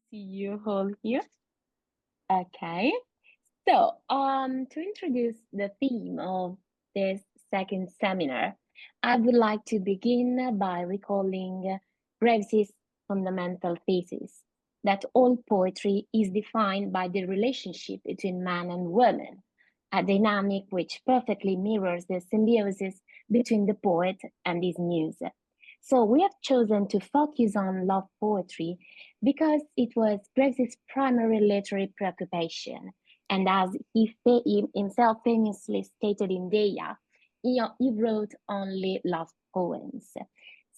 see you all here. Okay. To introduce the theme of this second seminar, I would like to begin by recalling Graves's fundamental thesis that all poetry is defined by the relationship between man and woman, a dynamic which perfectly mirrors the symbiosis between the poet and his muse. So we have chosen to focus on love poetry because it was Graves's primary literary preoccupation, and as he himself famously stated in Dea, he wrote only love poems.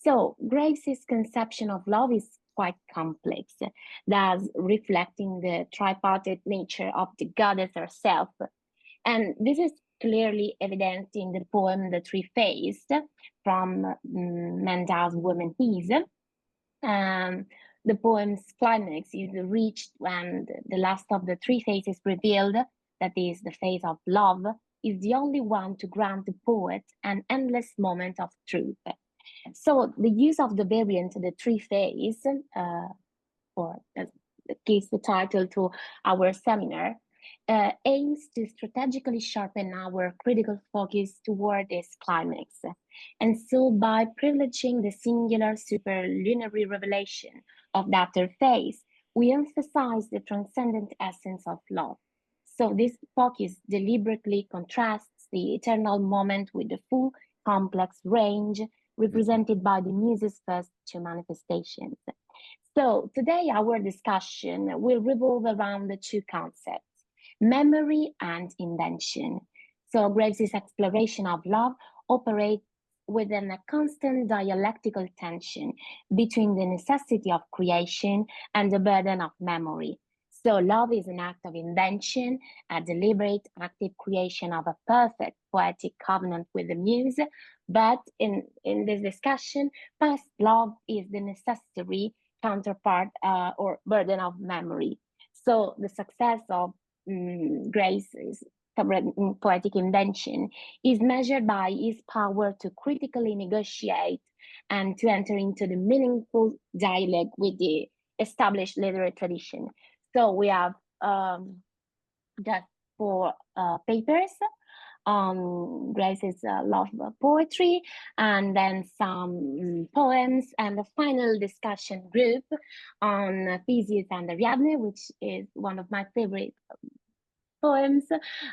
So Graves's conception of love is quite complex, thus reflecting the tripartite nature of the goddess herself. And this is clearly evident in the poem The Three Faced from Manda's Woman Is. The poem's climax is reached when the last of the three faces revealed, that is, the face of love, is the only one to grant the poet an endless moment of truth. So the use of the variant, the three face, or gives the title to our seminar, aims to strategically sharpen our critical focus toward this climax. And so by privileging the singular superlunary revelation of that third phase, we emphasize the transcendent essence of love. So this focus deliberately contrasts the eternal moment with the full complex range represented by the muse's first two manifestations. So today our discussion will revolve around the two concepts, memory and invention. So Graves's exploration of love operates within a constant dialectical tension between the necessity of creation and the burden of memory. So love is an act of invention, a deliberate active creation of a perfect poetic covenant with the muse. But in this discussion, past love is the necessary counterpart or burden of memory. So the success of Grace's poetic invention is measured by his power to critically negotiate and to enter into the meaningful dialogue with the established literary tradition. So we have just four papers on Grace's love poetry, and then some poems, and the final discussion group on Theseus and Ariadne, which is one of my favorite poems,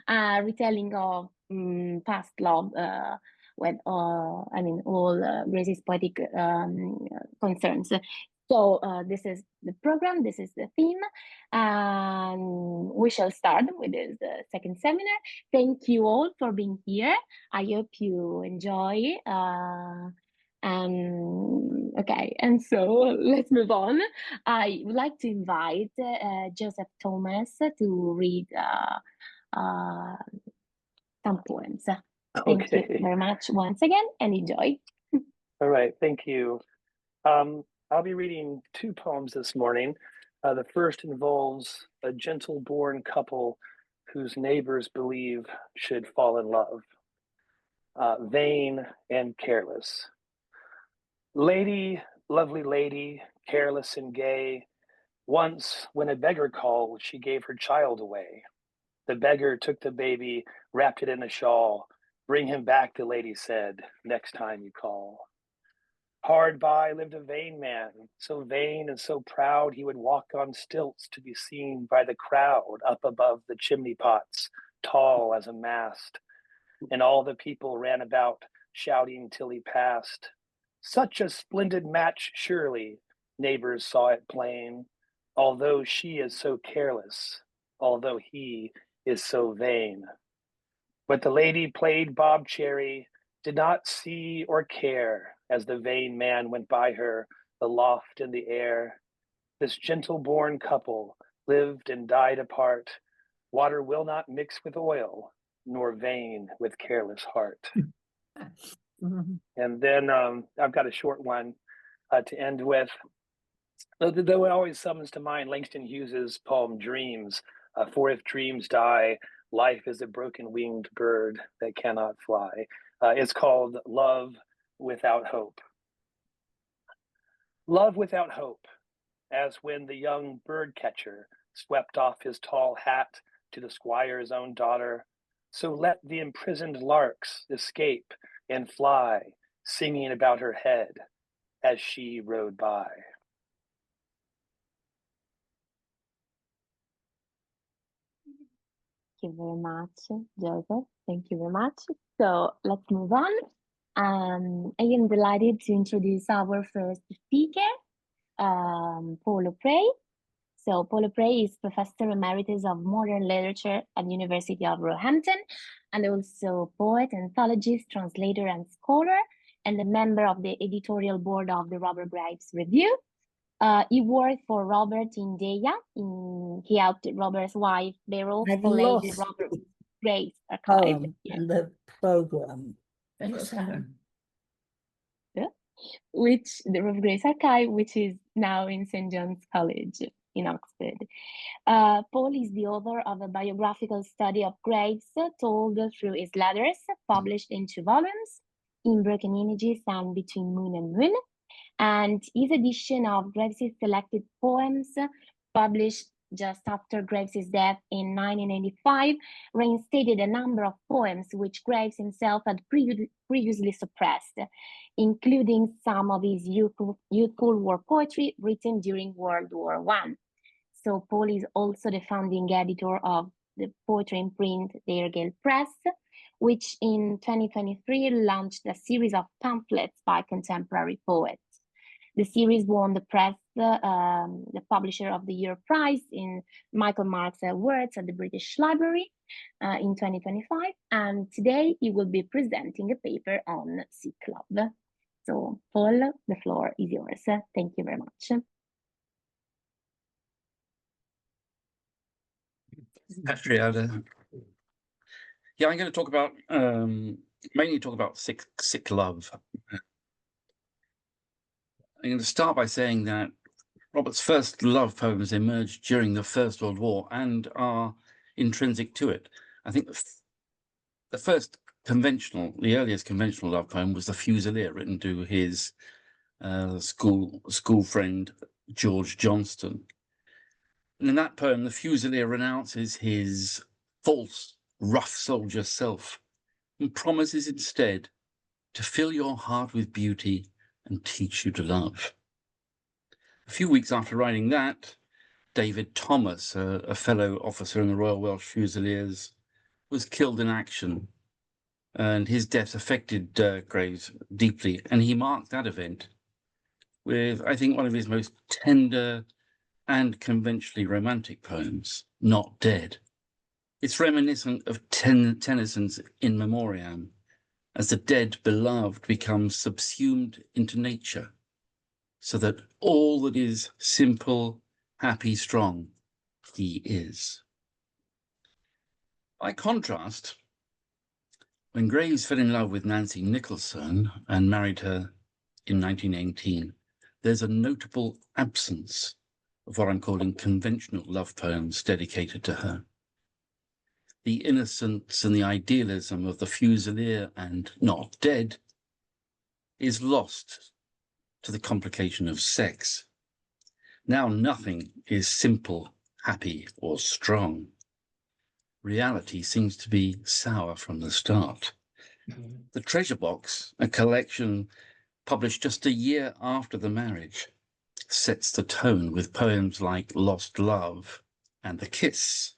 retelling of past love with all Grace's poetic concerns. So this is the program, this is the theme, and we shall start with this second seminar. Thank you all for being here. I hope you enjoy. Okay, and so let's move on. I would like to invite Joseph Thomas to read some poems. Thank you very much once again, and enjoy. All right, thank you. I'll be reading two poems this morning. The first involves a gentle-born couple whose neighbors believe should fall in love. Vain and careless. Lady, lovely lady, careless and gay, once when a beggar called, she gave her child away. The beggar took the baby, wrapped it in a shawl. Bring him back, the lady said, next time you call. Hard by lived a vain man, so vain and so proud he would walk on stilts to be seen by the crowd up above the chimney pots, tall as a mast. And all the people ran about, shouting till he passed. Such a splendid match, surely, neighbors saw it plain, although she is so careless, although he is so vain. But the lady played Bob Cherry, did not see or care as the vain man went by her, aloft in the air. This gentle-born couple lived and died apart. Water will not mix with oil, nor vain with careless heart. And then I've got a short one to end with. Though it always summons to mind Langston Hughes's poem Dreams, for if dreams die, life is a broken-winged bird that cannot fly. It's called Love Without Hope. Love without hope, as when the young bird catcher swept off his tall hat to the squire's own daughter. So let the imprisoned larks escape and fly, singing about her head as she rode by. Thank you very much, Joseph. Thank you very much. So let's move on. I am delighted to introduce our first speaker, Paulo Prey. So Paulo Prey is Professor Emeritus of Modern Literature at the University of Roehampton, and also poet, anthologist, translator, and scholar, and a member of the editorial board of the Robert Graves Review. He worked for Robert in Deya. He helped Robert's wife, Beryl, collate the Robert Graves archive. In the program. Which the Robert Graves archive, which is now in St. John's College in Oxford. Paul is the author of a biographical study of Graves told through his letters, published in 2 volumes, In Broken Images and Between Moon and Moon. And his edition of Graves' selected poems, published just after Graves' death in 1985, reinstated a number of poems which Graves himself had previously suppressed, including some of his youthful war poetry written during World War I. So Paul is also the founding editor of the poetry imprint The Airgale Press, which in 2023 launched a series of pamphlets by contemporary poets. The series won the Publisher of the Year prize in Michael Marks Awards at the British Library in 2025. And today he will be presenting a paper on Sick Love. So Paul, the floor is yours. Thank you very much. Adriana. Yeah, I'm going to talk about mainly talk about sick love. I'm going to start by saying that Robert's first love poems emerged during the First World War and are intrinsic to it. I think the earliest conventional love poem was The Fusilier, written to his school friend George Johnston. And in that poem, the Fusilier renounces his false, rough soldier self and promises instead to fill your heart with beauty and teach you to love. A few weeks after writing that, David Thomas, a fellow officer in the Royal Welsh Fusiliers, was killed in action, and his death affected Graves deeply, and he marked that event with, I think, one of his most tender and conventionally romantic poems, Not Dead. It's reminiscent of Tennyson's In Memoriam, as the dead beloved becomes subsumed into nature, so that all that is simple, happy, strong, he is. By contrast, when Graves fell in love with Nancy Nicholson and married her in 1918, there's a notable absence of what I'm calling conventional love poems dedicated to her. The innocence and the idealism of The Fusilier and Not Dead is lost to the complication of sex. Now nothing is simple, happy, or strong. Reality seems to be sour from the start. The Treasure Box, a collection published just a year after the marriage, sets the tone with poems like Lost Love and The Kiss,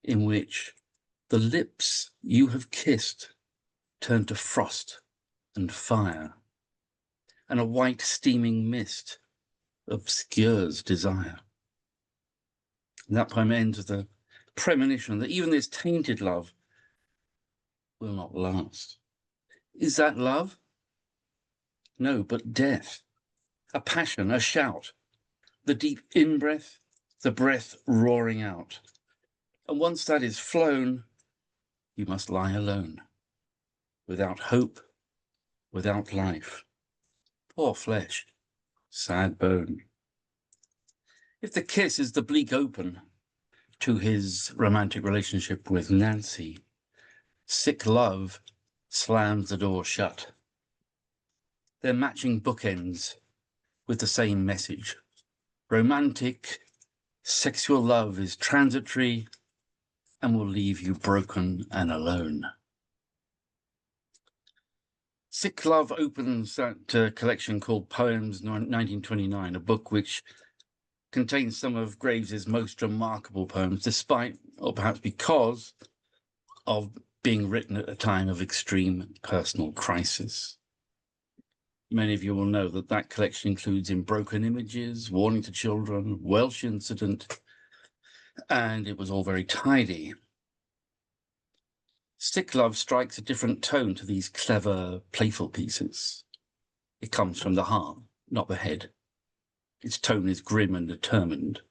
in which the lips you have kissed turn to frost and fire, and a white steaming mist obscures desire. And that poem ends with a premonition that even this tainted love will not last. Is that love? No, but death, a passion, a shout, the deep in-breath, the breath roaring out. And once that is flown, you must lie alone, without hope, without life. Poor flesh, sad bone. If The Kiss is the bleak open to his romantic relationship with Nancy, Sick Love slams the door shut. They're matching bookends with the same message. Romantic, sexual love is transitory and will leave you broken and alone. Sick Love opens that collection called Poems 1929, a book which contains some of Graves's most remarkable poems, despite, or perhaps because, of being written at a time of extreme personal crisis. Many of you will know that that collection includes In Broken Images, Warning to Children, Welsh Incident, and it was all very tidy. Sick Love strikes a different tone to these clever, playful pieces. It comes from the heart, not the head. Its tone is grim and determined.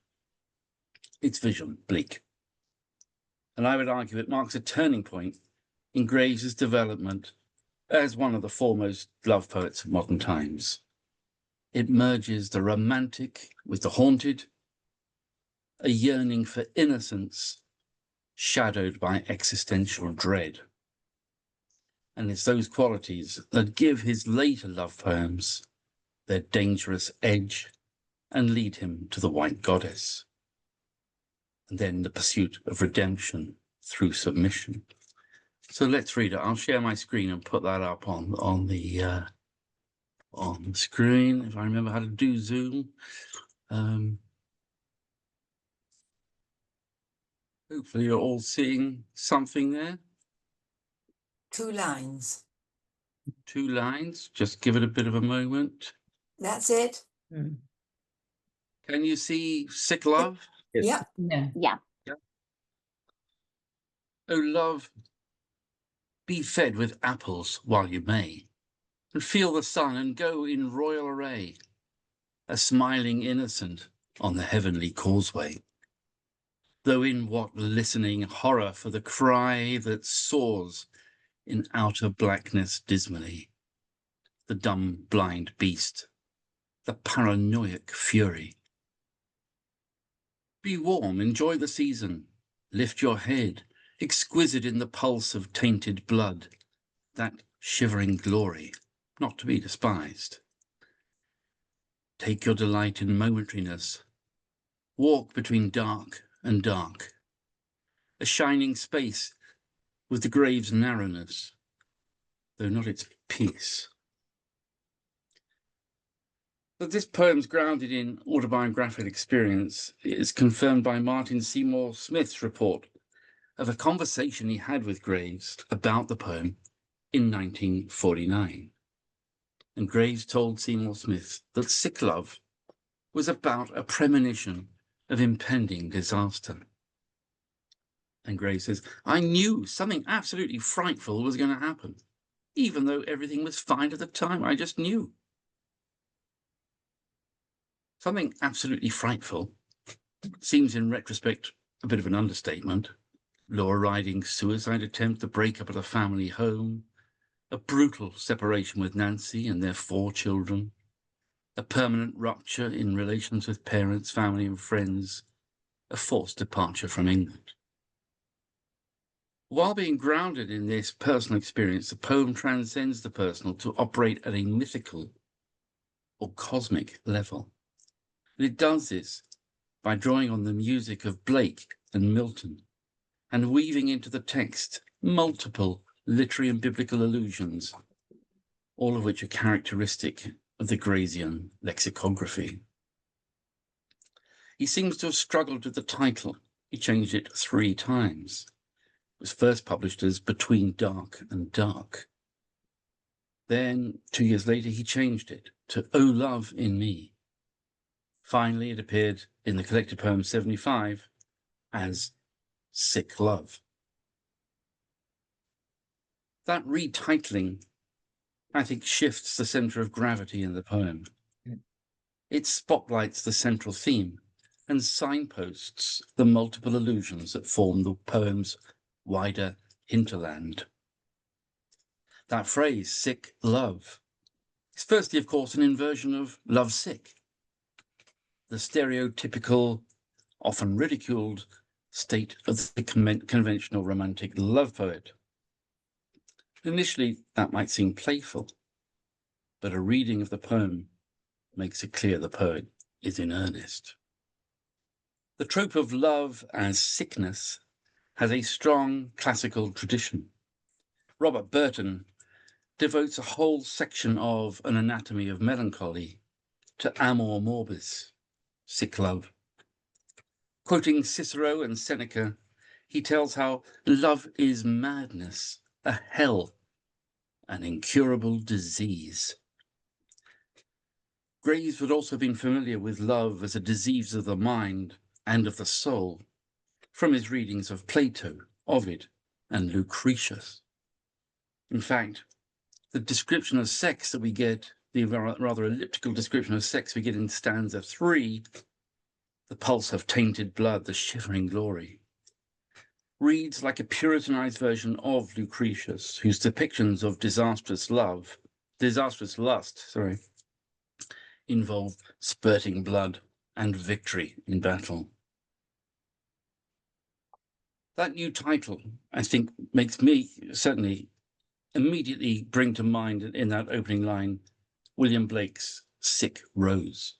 Its vision, bleak. And I would argue it marks a turning point in Graves's development as one of the foremost love poets of modern times. It merges the romantic with the haunted, a yearning for innocence shadowed by existential dread. And it's those qualities that give his later love poems their dangerous edge and lead him to the White Goddess, and then the pursuit of redemption through submission. So let's read it. I'll share my screen and put that up on the screen, if I remember how to do Zoom. Hopefully you're all seeing something there. 2 lines. 2 lines, just give it a bit of a moment. That's it. Can you see Sick Love? Yep. Yeah. Oh, love, be fed with apples while you may, and feel the sun and go in royal array, a smiling innocent on the heavenly causeway. Though in what listening horror for the cry that soars in outer blackness dismally, the dumb blind beast, the paranoiac fury. Be warm, enjoy the season, lift your head, exquisite in the pulse of tainted blood, that shivering glory, not to be despised. Take your delight in momentariness, walk between dark and dark, a shining space with the grave's narrowness, though not its peace. That this poem's grounded in autobiographical experience is confirmed by Martin Seymour Smith's report of a conversation he had with Graves about the poem in 1949. And Graves told Seymour Smith that Sick Love was about a premonition of impending disaster. And Graves says, I knew something absolutely frightful was going to happen, even though everything was fine at the time. I just knew. Something absolutely frightful seems in retrospect a bit of an understatement. Laura Riding's suicide attempt, the breakup of the family home, a brutal separation with Nancy and their 4 children, a permanent rupture in relations with parents, family and friends, a forced departure from England. While being grounded in this personal experience, the poem transcends the personal to operate at a mythical or cosmic level. And it does this by drawing on the music of Blake and Milton and weaving into the text multiple literary and biblical allusions, all of which are characteristic of the Gravesian lexicography. He seems to have struggled with the title. He changed it 3 times. It was first published as Between Dark and Dark. Then, 2 years later, he changed it to O Love in Me. Finally, it appeared in the collected poem 75 as Sick Love. That retitling, I think, shifts the center of gravity in the poem. It spotlights the central theme and signposts the multiple allusions that form the poem's wider hinterland. That phrase, sick love, is firstly, of course, an inversion of lovesick, the stereotypical, often ridiculed state of the conventional romantic love poet. Initially, that might seem playful, but a reading of the poem makes it clear the poet is in earnest. The trope of love as sickness has a strong classical tradition. Robert Burton devotes a whole section of An Anatomy of Melancholy to amor morbis, sick love. Quoting Cicero and Seneca, he tells how love is madness, a hell, an incurable disease. Graves would also have been familiar with love as a disease of the mind and of the soul from his readings of Plato, Ovid, and Lucretius. In fact, the description of sex that we get, the rather elliptical description of sex we get in stanza 3, the pulse of tainted blood, the shivering glory, reads like a puritanized version of Lucretius, whose depictions of disastrous lust, involve spurting blood and victory in battle. That new title, I think, makes me certainly immediately bring to mind in that opening line, William Blake's Sick Rose,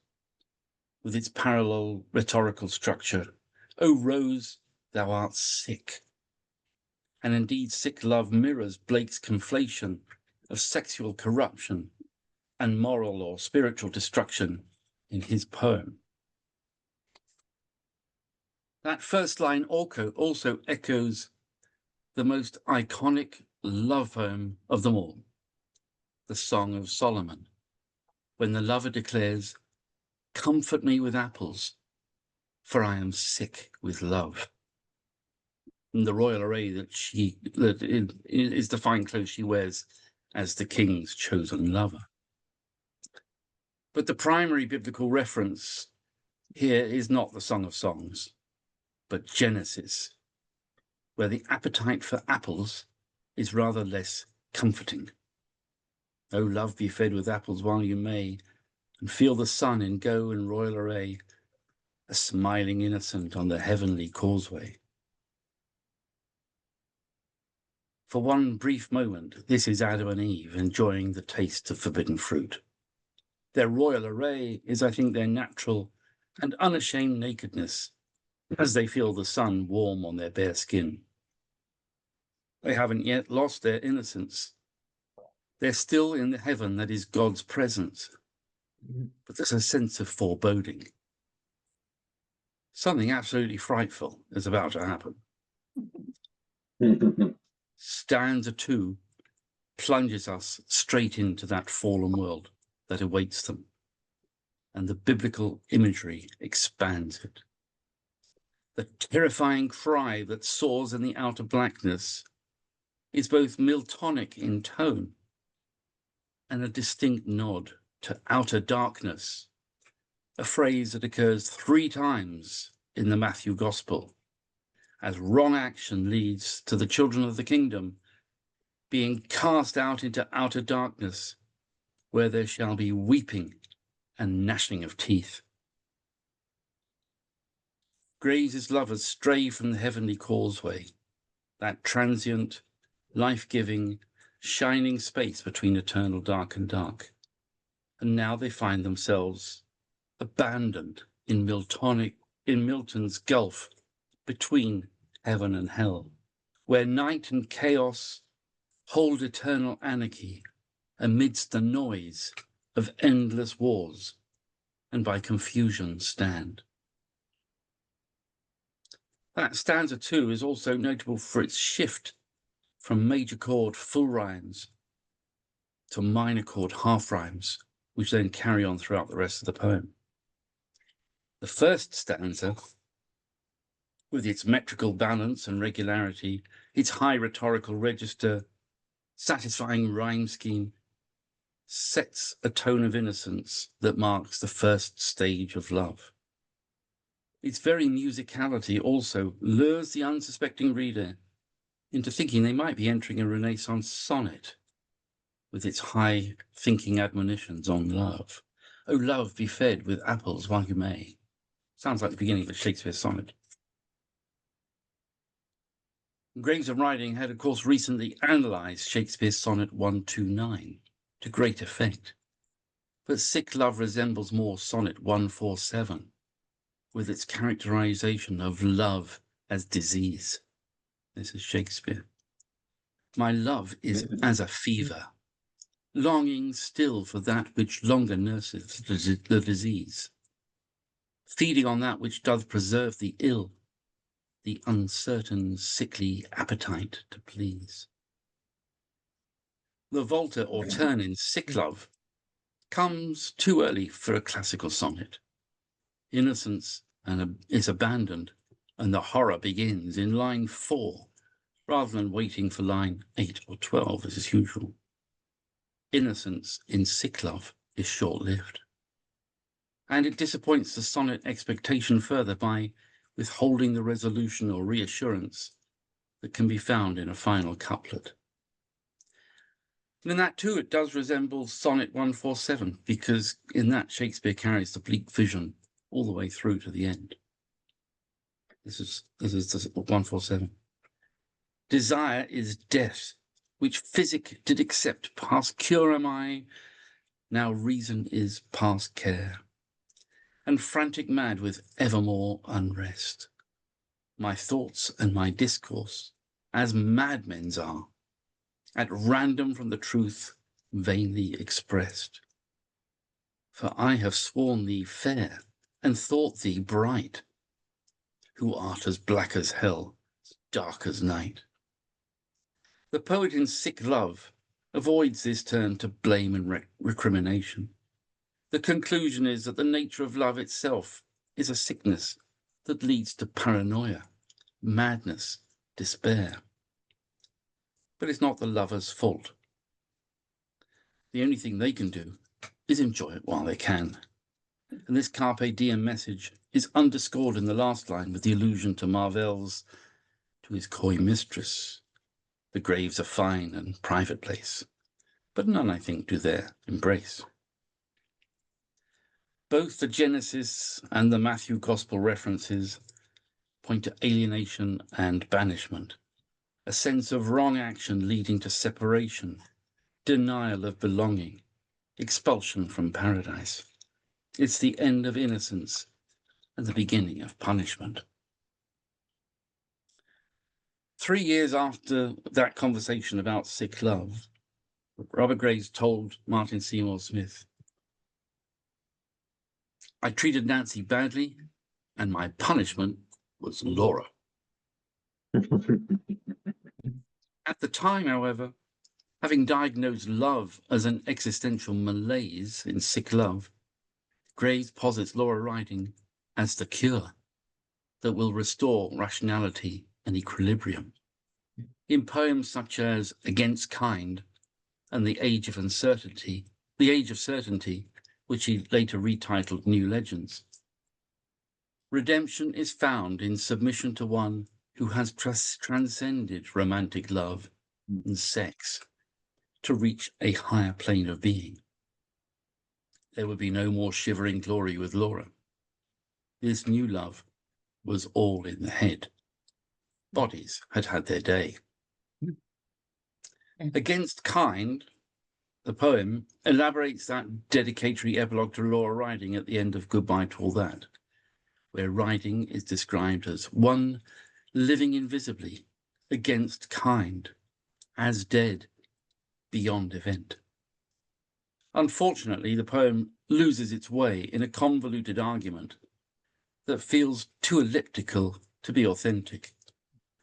with its parallel rhetorical structure. O Rose, thou art sick. And indeed, sick love mirrors Blake's conflation of sexual corruption and moral or spiritual destruction in his poem. That first line also echoes the most iconic love poem of them all, the Song of Solomon, when the lover declares, "Comfort me with apples, for I am sick with love." And the royal array that is the fine clothes she wears as the king's chosen lover. But the primary biblical reference here is not the Song of Songs, but Genesis, where the appetite for apples is rather less comforting. O love, be fed with apples while you may, and feel the sun in go and royal array, a smiling innocent on the heavenly causeway. For one brief moment, this is Adam and Eve enjoying the taste of forbidden fruit. Their royal array is, I think, their natural and unashamed nakedness as they feel the sun warm on their bare skin. They haven't yet lost their innocence. They're still in the heaven that is God's presence, but there's a sense of foreboding. Something absolutely frightful is about to happen. Stanza 2 plunges us straight into that fallen world that awaits them, and the biblical imagery expands it. The terrifying cry that soars in the outer blackness is both Miltonic in tone and a distinct nod to outer darkness, a phrase that occurs 3 times in the Matthew Gospel, as wrong action leads to the children of the kingdom being cast out into outer darkness, where there shall be weeping and gnashing of teeth. Graves' lovers stray from the heavenly causeway, that transient, life-giving, shining space between eternal dark and dark. And now they find themselves abandoned in Milton's gulf between heaven and hell, where night and chaos hold eternal anarchy amidst the noise of endless wars, and by confusion stand. That stanza 2 is also notable for its shift from major chord full rhymes to minor chord half rhymes, which then carry on throughout the rest of the poem. The first stanza, with its metrical balance and regularity, its high rhetorical register, satisfying rhyme scheme, sets a tone of innocence that marks the first stage of love. Its very musicality also lures the unsuspecting reader into thinking they might be entering a Renaissance sonnet with its high thinking admonitions on love. O love, be fed with apples while you may. Sounds like the beginning of a Shakespeare sonnet. Graves of Riding had, of course, recently analysed Shakespeare's sonnet 129 to great effect. but sick love resembles more Sonnet 147, with its characterization of love as disease. This is Shakespeare. My love is as a fever, longing still for that which longer nurses the disease, feeding on that which doth preserve the ill, the uncertain sickly appetite to please. The Volta or turn in sick love comes too early for a classical sonnet. Innocence is abandoned, and the horror begins in line 4, rather than waiting for line 8 or 12 as is usual. Innocence in sick love is short-lived. And it disappoints the sonnet expectation further by withholding the resolution or reassurance that can be found in a final couplet. And in that too, it does resemble Sonnet 147, because in that Shakespeare carries the bleak vision all the way through to the end. This is the 147. Desire is death, which physic did accept. Past cure am I, now reason is past care. And frantic mad with evermore unrest. My thoughts and my discourse, as madmen's are, at random from the truth vainly expressed. For I have sworn thee fair, and thought thee bright, who art as black as hell, dark as night. The poet in sick love avoids this turn to blame and recrimination. The conclusion is that the nature of love itself is a sickness that leads to paranoia, madness, despair. But it's not the lover's fault. The only thing they can do is enjoy it while they can. And this carpe diem message is underscored in the last line with the allusion to Marvell's to his coy mistress. The grave's a fine and private place, but none, I think, do there embrace. Both the Genesis and the Matthew Gospel references point to alienation and banishment, a sense of wrong action leading to separation, denial of belonging, expulsion from paradise. It's the end of innocence and the beginning of punishment. 3 years after that conversation about sick love, Robert Graves told Martin Seymour Smith, I treated Nancy badly, and my punishment was Laura. At the time, however, having diagnosed love as an existential malaise in sick love, Graves posits Laura writing as the cure that will restore rationality and equilibrium. In poems such as Against Kind and The Age of Certainty, which he later retitled New Legends, redemption is found in submission to one who has transcended romantic love and sex to reach a higher plane of being. There would be no more shivering glory with Laura. This new love was all in the head. Bodies had had their day. Against Kind, the poem elaborates that dedicatory epilogue to Laura Riding at the end of Goodbye to All That, where Riding is described as one living invisibly against kind, as dead, beyond event. Unfortunately, the poem loses its way in a convoluted argument that feels too elliptical to be authentic.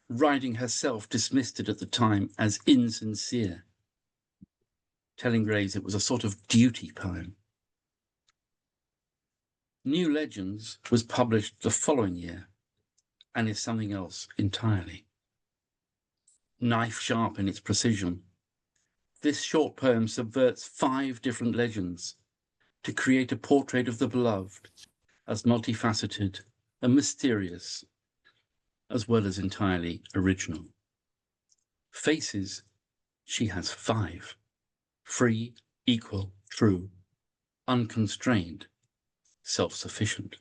Riding herself dismissed it at the time as insincere, telling Graves it was a sort of duty poem. New Legends was published the following year and is something else entirely. Knife sharp in its precision, this short poem subverts 5 different legends to create a portrait of the beloved as multifaceted and mysterious, as well as entirely original. Faces, she has 5. Free, equal, true, unconstrained, self-sufficient.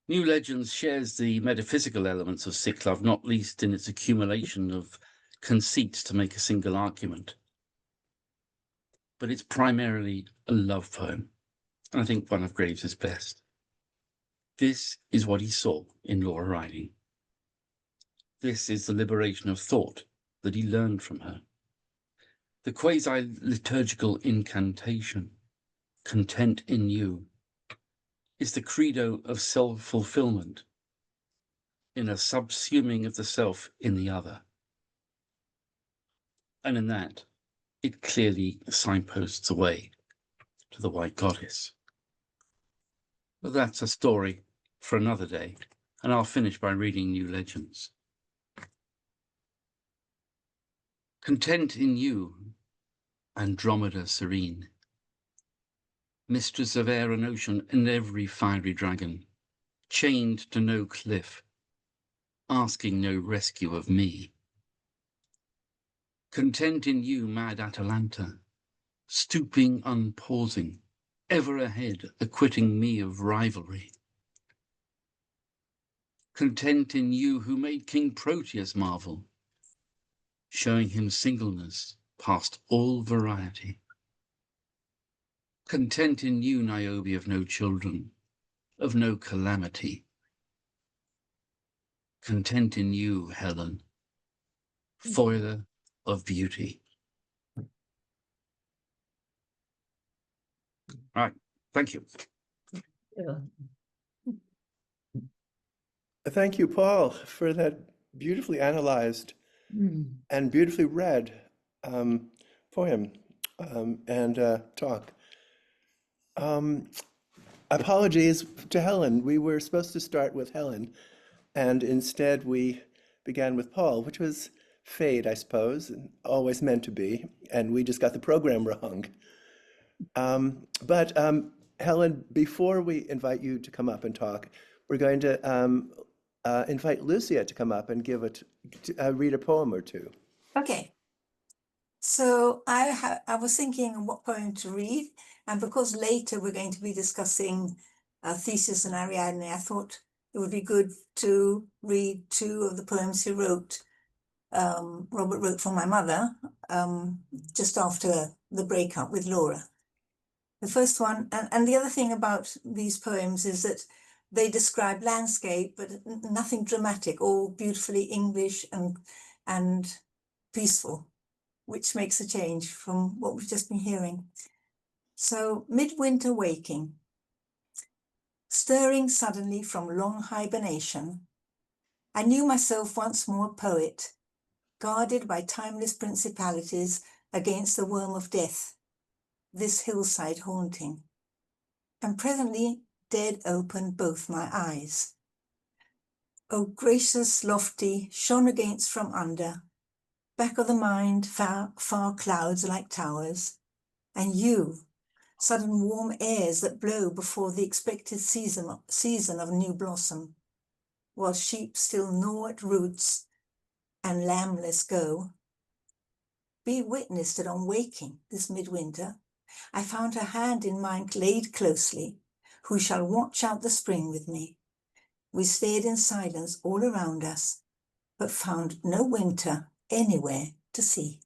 New Legends shares the metaphysical elements of sick love, not least in its accumulation of conceits to make a single argument. but it's primarily a love poem, and I think one of Graves' best. This is what he saw in Laura Riding. This is the liberation of thought that he learned from her. The quasi-liturgical incantation, content in you, is the credo of self-fulfillment in a subsuming of the self in the other. And in that, it clearly signposts the way to the White Goddess. But that's a story for another day, and I'll finish by reading New Legends. Content in you, Andromeda serene, mistress of air and ocean and every fiery dragon, chained to no cliff, asking no rescue of me. Content in you, mad Atalanta, stooping unpausing, ever ahead, acquitting me of rivalry. Content in you who made King Proteus marvel, showing him singleness past all variety. Content in you, Niobe of no children, of no calamity. Content in you, Helen, foiler of beauty. All right, thank you. Thank you, Paul, for that beautifully analyzed and beautifully read poem and talk. Apologies to Helen. We were supposed to start with Helen, and instead we began with Paul, which was fate, I suppose, and always meant to be, and we just got the program wrong. But Helen, before we invite you to come up and talk, we're going to invite Lucia to come up and give read a poem or two. Okay. So I was thinking what poem to read, and because later we're going to be discussing Theseus and Ariadne, I thought it would be good to read two of the poems he wrote. Robert wrote for my mother just after the breakup with Laura. The first one, and the other thing about these poems is that they describe landscape, but nothing dramatic, all beautifully English and peaceful, which makes a change from what we've just been hearing. So, midwinter waking. Stirring suddenly from long hibernation, I knew myself once more a poet, guarded by timeless principalities against the worm of death, this hillside haunting. And presently dead opened both my eyes. O gracious, lofty, shone against from under, back of the mind, far clouds like towers, and you, sudden warm airs that blow before the expected season of new blossom, while sheep still gnaw at roots and lambless go. Be witness that on waking this midwinter, I found her hand in mine laid closely, who shall watch out the spring with me. We stared in silence all around us, but found no winter anywhere to see.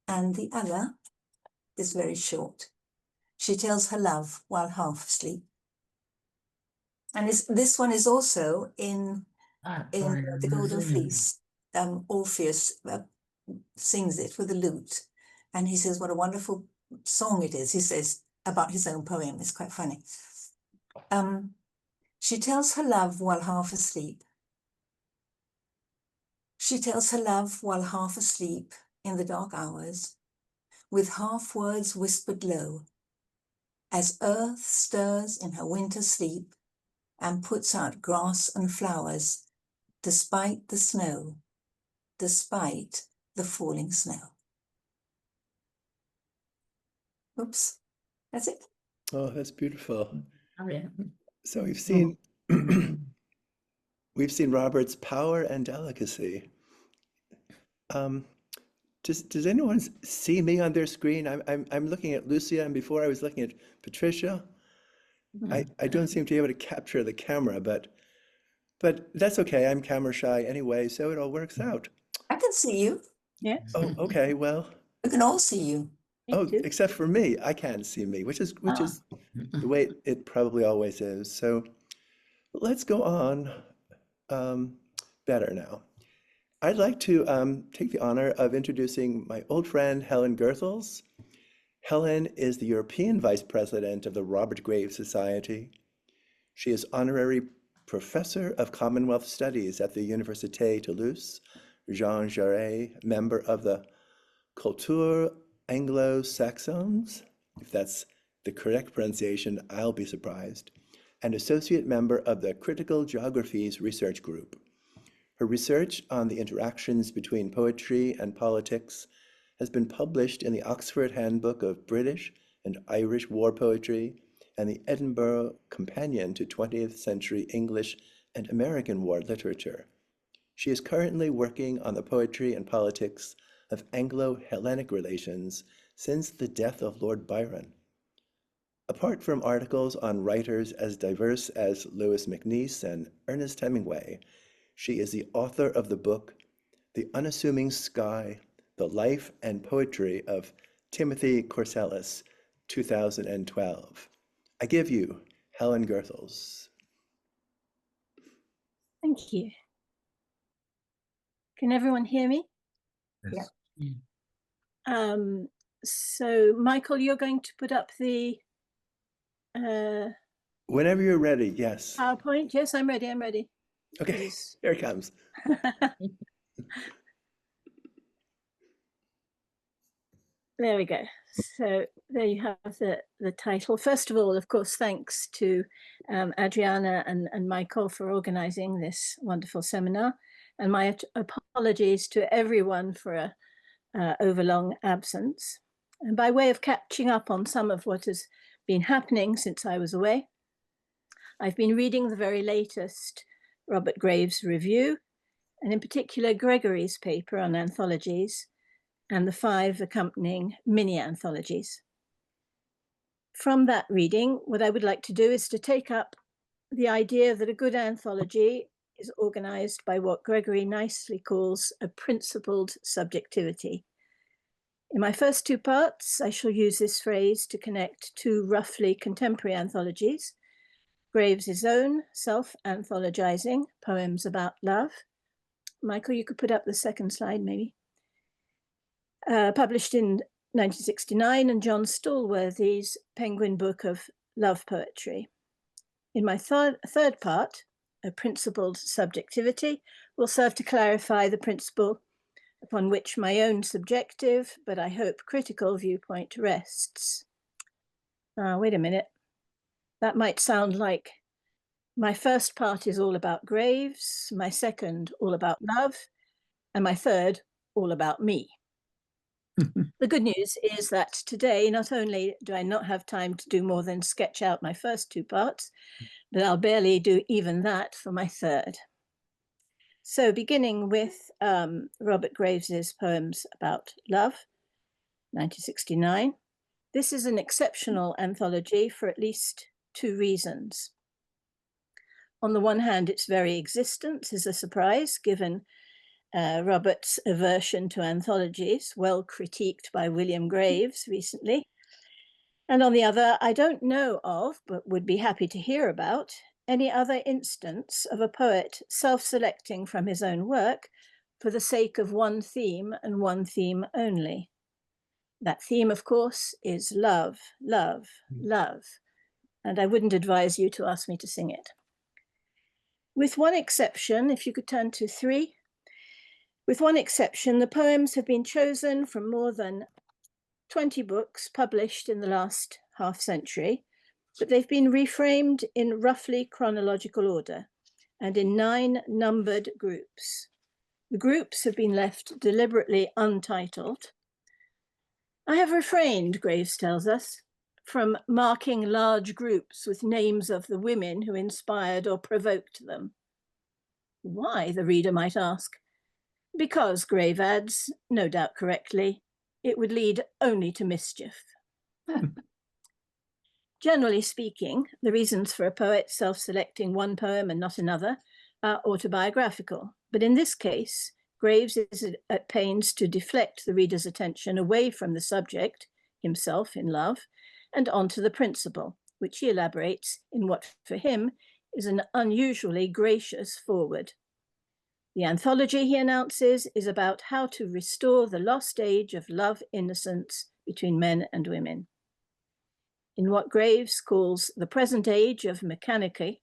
And the other is very short. She tells her love while half asleep. And this one is also in The Golden Fleece. Orpheus sings it with a lute. And he says what a wonderful song it is. He says about his own poem. It's quite funny. She tells her love while half asleep. She tells her love while half asleep in the dark hours, with half words whispered low, as earth stirs in her winter sleep and puts out grass and flowers, despite the snow, despite the falling snow. Oops, that's it. Oh, that's beautiful. Oh, yeah. So we've seen we've seen Robert's power and delicacy. Does anyone see me on their screen? I'm looking at Lucia, and before I was looking at Patricia. I don't seem to be able to capture the camera, but that's okay. I'm camera shy anyway, so it all works out. I can see you. Yes. Oh, okay. Well, We can all see you. Me Oh, too. except for me, I can't see me, which is the way it probably always is. So let's go on better now. I'd like to take the honor of introducing my old friend Helen Goethals. Helen is the European Vice President of the Robert Graves Society. She is honorary professor of Commonwealth Studies at the Université Toulouse, Jean Jaurès, member of the Culture Anglo-Saxons, if that's the correct pronunciation, I'll be surprised, and associate member of the Critical Geographies Research Group. Her research on the interactions between poetry and politics has been published in the Oxford Handbook of British and Irish War Poetry and the Edinburgh Companion to 20th Century English and American War Literature. She is currently working on the poetry and politics of Anglo-Hellenic relations since the death of Lord Byron. Apart from articles on writers as diverse as Lewis MacNeice and Ernest Hemingway, she is the author of the book, The Unassuming Sky, The Life and Poetry of Timothy Korselis, 2012. I give you Helen Goethals. Thank you. Can everyone hear me? Yes. So Michael, you're going to put up the Whenever you're ready, yes. PowerPoint? Yes, I'm ready. I'm ready. Okay, Please. here it comes. There we go. So there you have the title. First of all, of course, thanks to Adriana and Michael for organizing this wonderful seminar. And my apologies to everyone for a overlong absence. And by way of catching up on some of what has been happening since I was away, I've been reading the very latest Robert Graves review, and in particular Gregory's paper on anthologies and the 5 accompanying mini anthologies. From that reading, what I would like to do is to take up the idea that a good anthology is organized by what Gregory nicely calls a principled subjectivity. In my first 2 parts, I shall use this phrase to connect 2 roughly contemporary anthologies, Graves' own self-anthologizing poems about love. Michael, you could put up the second slide, maybe. Published in 1969, and John Stallworthy's Penguin Book of Love Poetry. In my third part, a principled subjectivity, will serve to clarify the principle upon which my own subjective, but I hope critical viewpoint rests. Wait a minute. That might sound like my first part is all about Graves, my second all about love, and my third all about me. The good news is that today, not only do I not have time to do more than sketch out my first 2 parts, but I'll barely do even that for my third. So beginning with Robert Graves's poems about love, 1969. This is an exceptional anthology for at least 2 reasons. On the one hand, its very existence is a surprise, given Robert's aversion to anthologies, well critiqued by William Graves recently. And on the other, I don't know of, but would be happy to hear about, any other instance of a poet self-selecting from his own work for the sake of one theme and one theme only. That theme, of course, is love, love, love. And I wouldn't advise you to ask me to sing it. With one exception, if you could turn to 3. With one exception, the poems have been chosen from more than 20 books published in the last half century, but they've been reframed in roughly chronological order and in 9 numbered groups. The groups have been left deliberately untitled. I have refrained, Graves tells us, from marking large groups with names of the women who inspired or provoked them. Why, the reader might ask? Because, Grave adds, no doubt correctly, it would lead only to mischief. Generally speaking, the reasons for a poet self-selecting one poem and not another are autobiographical. But in this case, Graves is at pains to deflect the reader's attention away from the subject, himself in love, and onto the principle, which he elaborates in what for him is an unusually gracious foreword. The anthology, he announces, is about how to restore the lost age of love innocence between men and women. In what Graves calls the present age of mechanicy,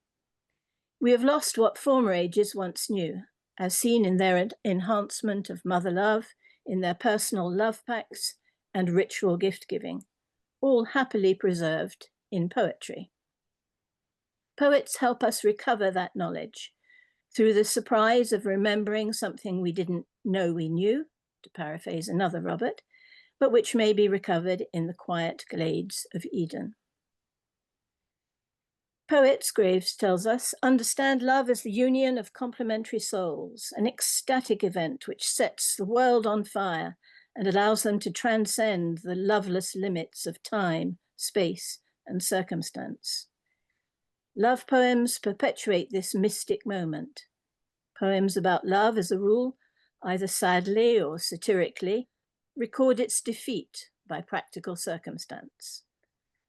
we have lost what former ages once knew, as seen in their enhancement of mother love, in their personal love pacts and ritual gift-giving, all happily preserved in poetry. Poets help us recover that knowledge through the surprise of remembering something we didn't know we knew, to paraphrase another Robert, but which may be recovered in the quiet glades of Eden. Poets, Graves tells us, understand love as the union of complementary souls, an ecstatic event which sets the world on fire and allows them to transcend the loveless limits of time, space, and circumstance. Love poems perpetuate this mystic moment. Poems about love, as a rule, either sadly or satirically, record its defeat by practical circumstance.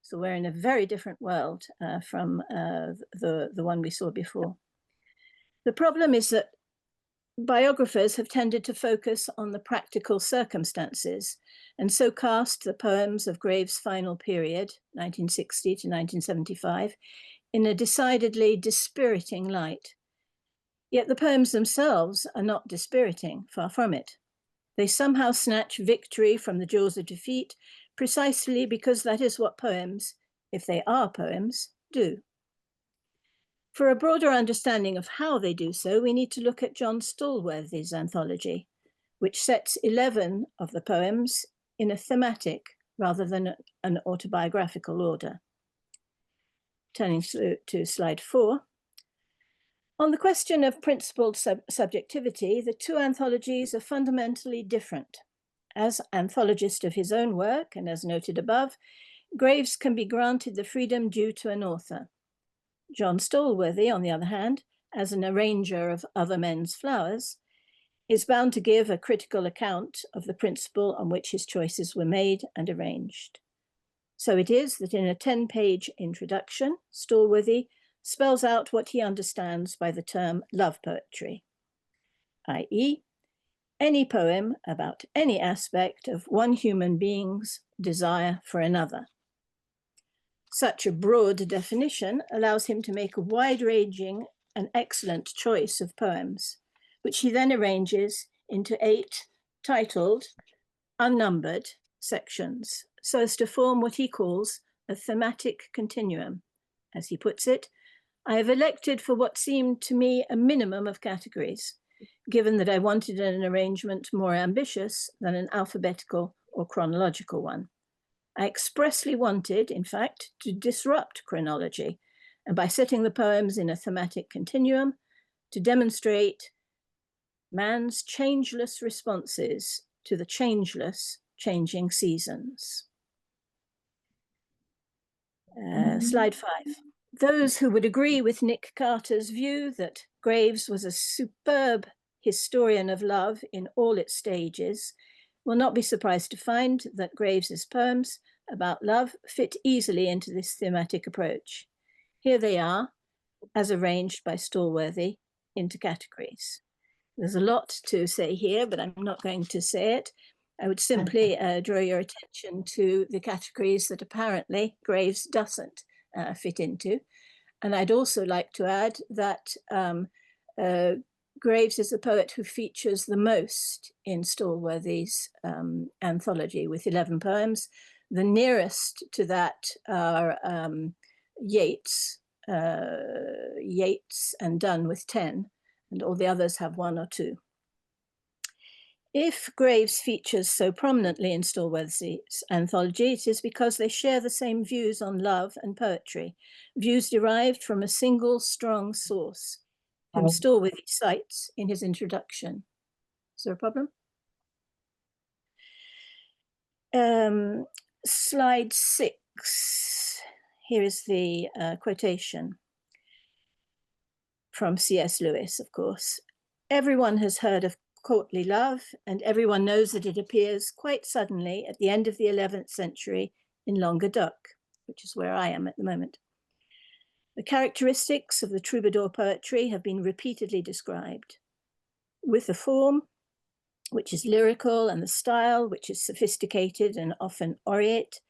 So we're in a very different world from the one we saw before. The problem is that biographers have tended to focus on the practical circumstances and so cast the poems of Graves' final period, 1960 to 1975, in a decidedly dispiriting light. Yet the poems themselves are not dispiriting, far from it. They somehow snatch victory from the jaws of defeat precisely because that is what poems, if they are poems, do. For a broader understanding of how they do so, we need to look at John Stallworthy's anthology, which sets 11 of the poems in a thematic rather than an autobiographical order. Turning to slide 4. On the question of principled subjectivity, the two anthologies are fundamentally different. As anthologist of his own work, and as noted above, Graves can be granted the freedom due to an author. John Stallworthy, on the other hand, as an arranger of other men's flowers, is bound to give a critical account of the principle on which his choices were made and arranged. So it is that in a 10-page introduction, Stallworthy spells out what he understands by the term love poetry, i.e., any poem about any aspect of one human being's desire for another. Such a broad definition allows him to make a wide-ranging and excellent choice of poems, which he then arranges into 8 titled, unnumbered sections, so as to form what he calls a thematic continuum. As he puts it, I have elected for what seemed to me a minimum of categories, given that I wanted an arrangement more ambitious than an alphabetical or chronological one. I expressly wanted, in fact, to disrupt chronology, and by setting the poems in a thematic continuum, to demonstrate man's changeless responses to the changeless, changing seasons. Slide 5. Those who would agree with Nick Carter's view that Graves was a superb historian of love in all its stages will not be surprised to find that Graves's poems about love fit easily into this thematic approach. Here they are, as arranged by Stallworthy, into categories. There's a lot to say here, but I'm not going to say it. I would simply draw your attention to the categories that apparently Graves doesn't fit into. And I'd also like to add that Graves is the poet who features the most in Stallworthy's anthology with 11 poems. The nearest to that are Yeats and Donne with 10, and all the others have 1 or 2. If Graves features so prominently in Stallworthy's anthology, it is because they share the same views on love and poetry, views derived from a single strong source, whom Stallworthy cites in his introduction. Is there a problem? Slide 6. Here is the quotation from C.S. Lewis, of course. Everyone has heard of courtly love, and everyone knows that it appears quite suddenly at the end of the 11th century in Languedoc, which is where I am at the moment. The characteristics of the troubadour poetry have been repeatedly described, with the form, which is lyrical, and the style, which is sophisticated and often aureate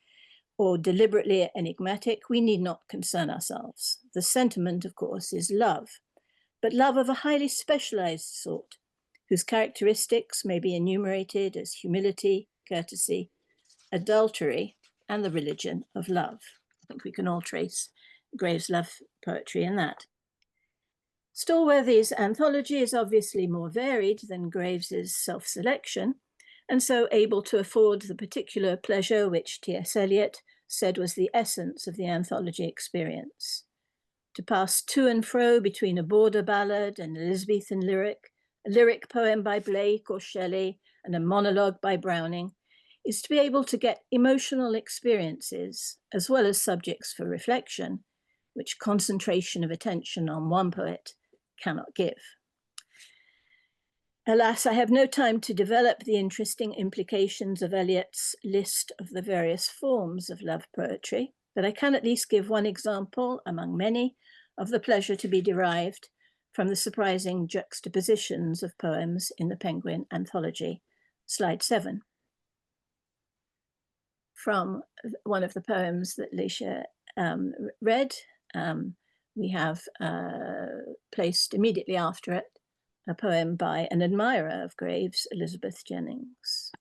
or deliberately enigmatic. We need not concern ourselves. The sentiment, of course, is love, but love of a highly specialized sort, whose characteristics may be enumerated as humility, courtesy, adultery, and the religion of love. I think we can all trace Graves' love poetry in that. Stallworthy's anthology is obviously more varied than Graves's self-selection, and so able to afford the particular pleasure which T.S. Eliot said was the essence of the anthology experience. To pass to and fro between a border ballad and Elizabethan lyric, a lyric poem by Blake or Shelley, and a monologue by Browning, is to be able to get emotional experiences as well as subjects for reflection, which concentration of attention on one poet cannot give. Alas, I have no time to develop the interesting implications of Eliot's list of the various forms of love poetry, but I can at least give one example among many of the pleasure to be derived from the surprising juxtapositions of poems in the Penguin Anthology. Slide 7. From one of the poems that Leisha read, we have placed immediately after it a poem by an admirer of Graves, Elizabeth Jennings.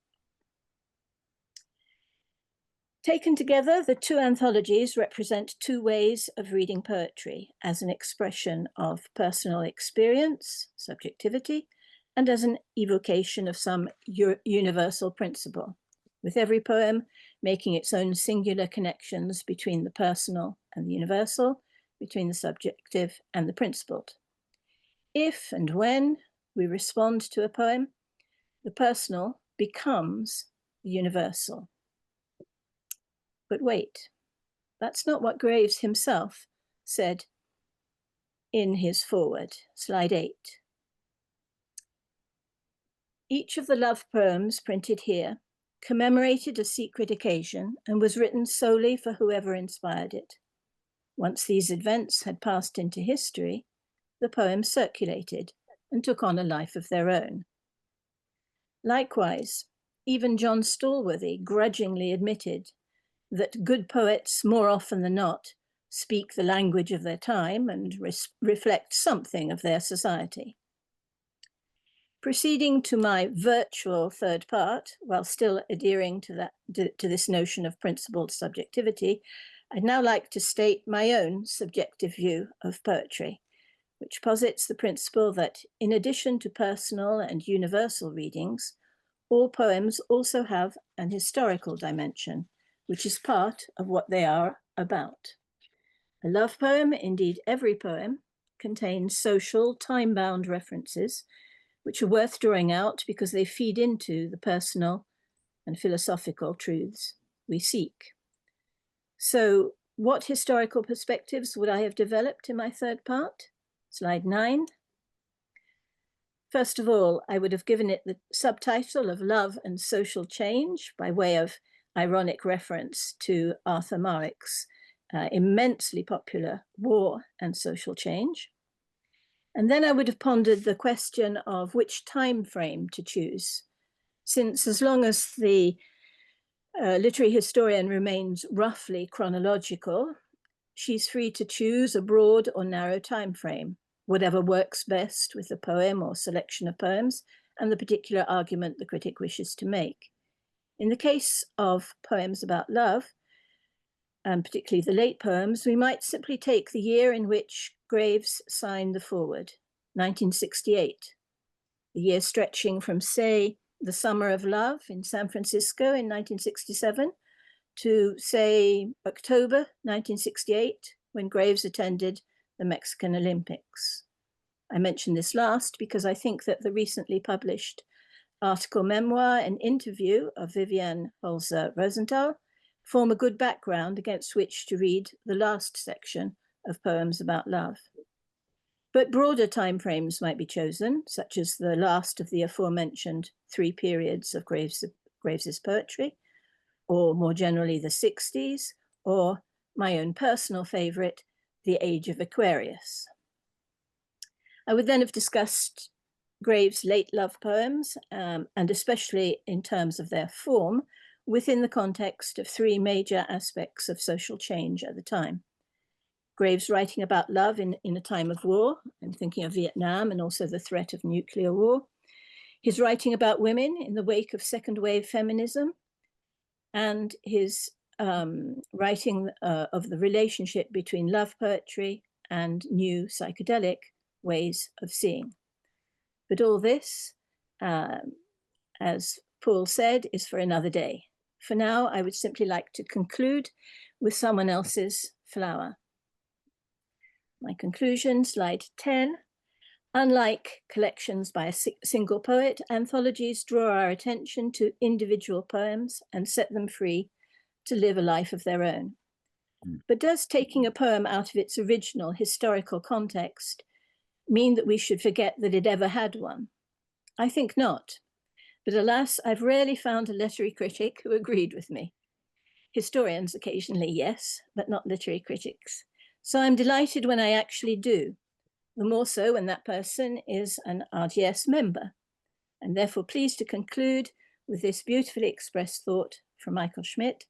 Taken together, the two anthologies represent two ways of reading poetry, as an expression of personal experience, subjectivity, and as an evocation of some universal principle, with every poem making its own singular connections between the personal and the universal, between the subjective and the principled. If and when we respond to a poem, the personal becomes the universal. But wait, that's not what Graves himself said in his foreword, slide 8. Each of the love poems printed here commemorated a secret occasion and was written solely for whoever inspired it. Once these events had passed into history, the poems circulated and took on a life of their own. Likewise, even John Stallworthy grudgingly admitted that good poets, more often than not, speak the language of their time and reflect something of their society. Proceeding to my virtual third part, while still adhering to this notion of principled subjectivity, I'd now like to state my own subjective view of poetry, which posits the principle that in addition to personal and universal readings, all poems also have an historical dimension, which is part of what they are about. A love poem, indeed every poem, contains social, time-bound references, which are worth drawing out because they feed into the personal and philosophical truths we seek. So, what historical perspectives would I have developed in my third part? Slide 9. First of all, I would have given it the subtitle of Love and Social Change by way of ironic reference to Arthur Marwick's immensely popular War and Social Change. And then I would have pondered the question of which time frame to choose, since as long as the literary historian remains roughly chronological, she's free to choose a broad or narrow time frame, whatever works best with the poem or selection of poems and the particular argument the critic wishes to make. In the case of poems about love, and particularly the late poems, we might simply take the year in which Graves signed the foreword, 1968, the year stretching from, say, the Summer of Love in San Francisco in 1967 to, say, October 1968, when Graves attended the Mexican Olympics. I mention this last because I think that the recently published article, memoir, and interview of Vivian Holzer Rosenthal form a good background against which to read the last section of Poems About Love. But broader timeframes might be chosen, such as the last of the aforementioned 3 periods of Graves's poetry, or more generally the 60s, or my own personal favourite, the Age of Aquarius. I would then have discussed Graves' late love poems, and especially in terms of their form, within the context of 3 major aspects of social change at the time. Graves writing about love in a time of war, I'm thinking of Vietnam and also the threat of nuclear war. His writing about women in the wake of second wave feminism, and his writing of the relationship between love poetry and new psychedelic ways of seeing. But all this, as Paul said, is for another day. For now, I would simply like to conclude with someone else's flower. My conclusion, slide 10. Unlike collections by a single poet, anthologies draw our attention to individual poems and set them free to live a life of their own. But does taking a poem out of its original historical context mean that we should forget that it ever had one? I think not. But alas, I've rarely found a literary critic who agreed with me. Historians occasionally, yes, but not literary critics. So I'm delighted when I actually do, the more so when that person is an RGS member. I'm therefore pleased to conclude with this beautifully expressed thought from Michael Schmidt.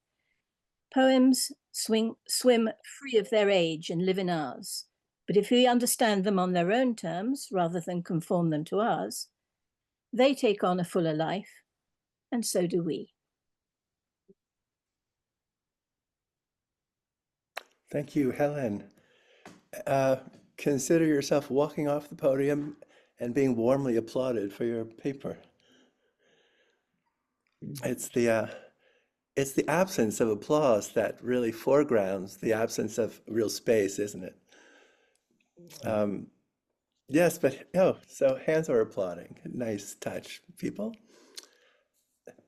Poems swim free of their age and live in ours. But if we understand them on their own terms, rather than conform them to ours, they take on a fuller life, and so do we. Thank you, Helen. Consider yourself walking off the podium and being warmly applauded for your paper. It's the absence of applause that really foregrounds the absence of real space, isn't it? Yes, but so hands are applauding. Nice touch, people.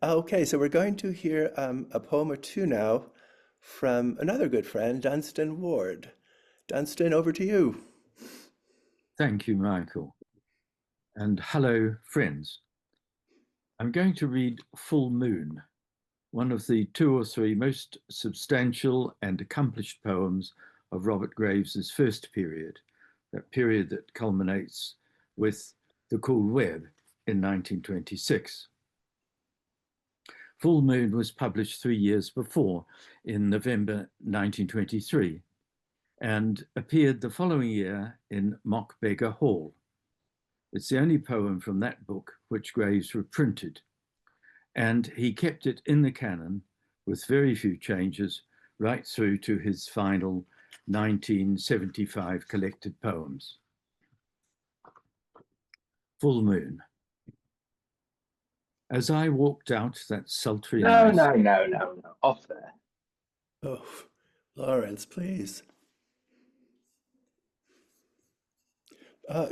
Okay, so we're going to hear a poem or two now from another good friend, Dunstan Ward. Dunstan, over to you. Thank you, Michael. And hello, friends. I'm going to read Full Moon, one of the 2 or 3 most substantial and accomplished poems of Robert Graves's first period, that period that culminates with The Cool Web in 1926. Full Moon was published 3 years before, in November 1923, and appeared the following year in Mock Beggar Hall. It's the only poem from that book which Graves reprinted, and he kept it in the canon with very few changes right through to his final 1975 collected poems. Full Moon. As I walked out that sultry night... No. Off there. Oh, Lawrence, please.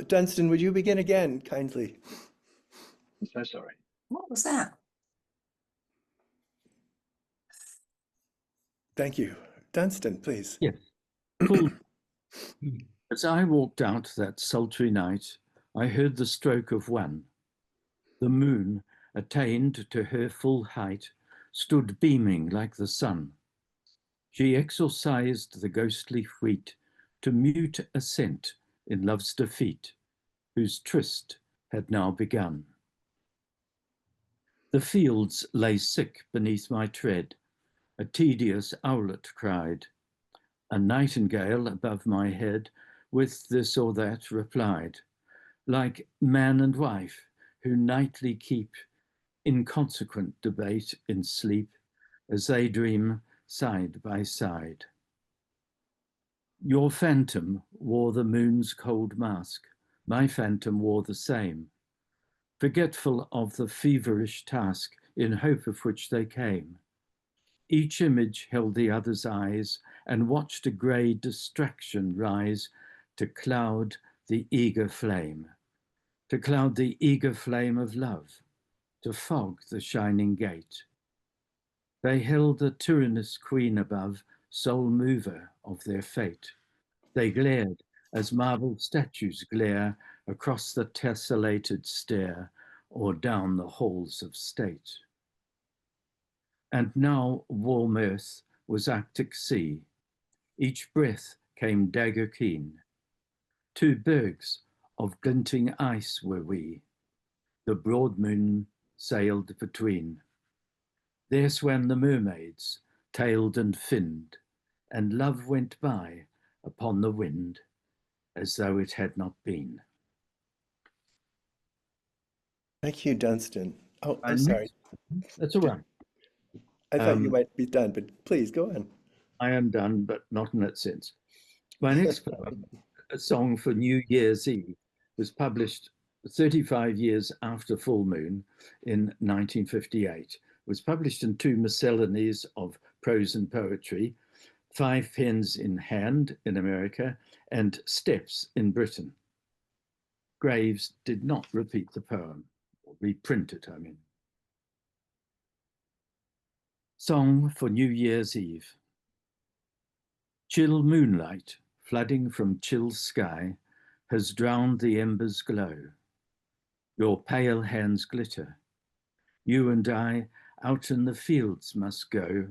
Dunstan, would you begin again, kindly? I'm so sorry. What was that? Thank you. Dunstan, please. Yes. Full... As I walked out that sultry night, I heard the stroke of 1. The moon, attained to her full height, stood beaming like the sun. She exorcised the ghostly wheat to mute assent in love's defeat, whose tryst had now begun. The fields lay sick beneath my tread, a tedious owlet cried. A nightingale above my head with this or that replied, like man and wife who nightly keep inconsequent debate in sleep as they dream side by side. Your phantom wore the moon's cold mask, my phantom wore the same, forgetful of the feverish task in hope of which they came. Each image held the other's eyes and watched a grey distraction rise to cloud the eager flame, to cloud the eager flame of love, to fog the shining gate. They held the tyrannous queen above, sole mover of their fate. They glared as marble statues glare across the tessellated stair or down the halls of state. And now warm earth was Arctic sea. Each breath came dagger keen. 2 bergs of glinting ice were we. The broad moon sailed between. There swam the mermaids, tailed and finned, and love went by upon the wind as though it had not been. Thank you, Dunstan. Oh, I'm And sorry. That's all right. I thought you Um, might be done, but please go on. I am done, but not in that sense. My next poem, A Song for New Year's Eve, was published 35 years after Full Moon in 1958. Was published in 2 miscellanies of prose and poetry, 5 Pens in Hand in America, and Steps in Britain. Graves did not repeat the poem, or reprint it, I mean. Song for New Year's Eve. Chill moonlight, flooding from chill sky, has drowned the embers' glow. Your pale hands glitter. You and I out in the fields must go,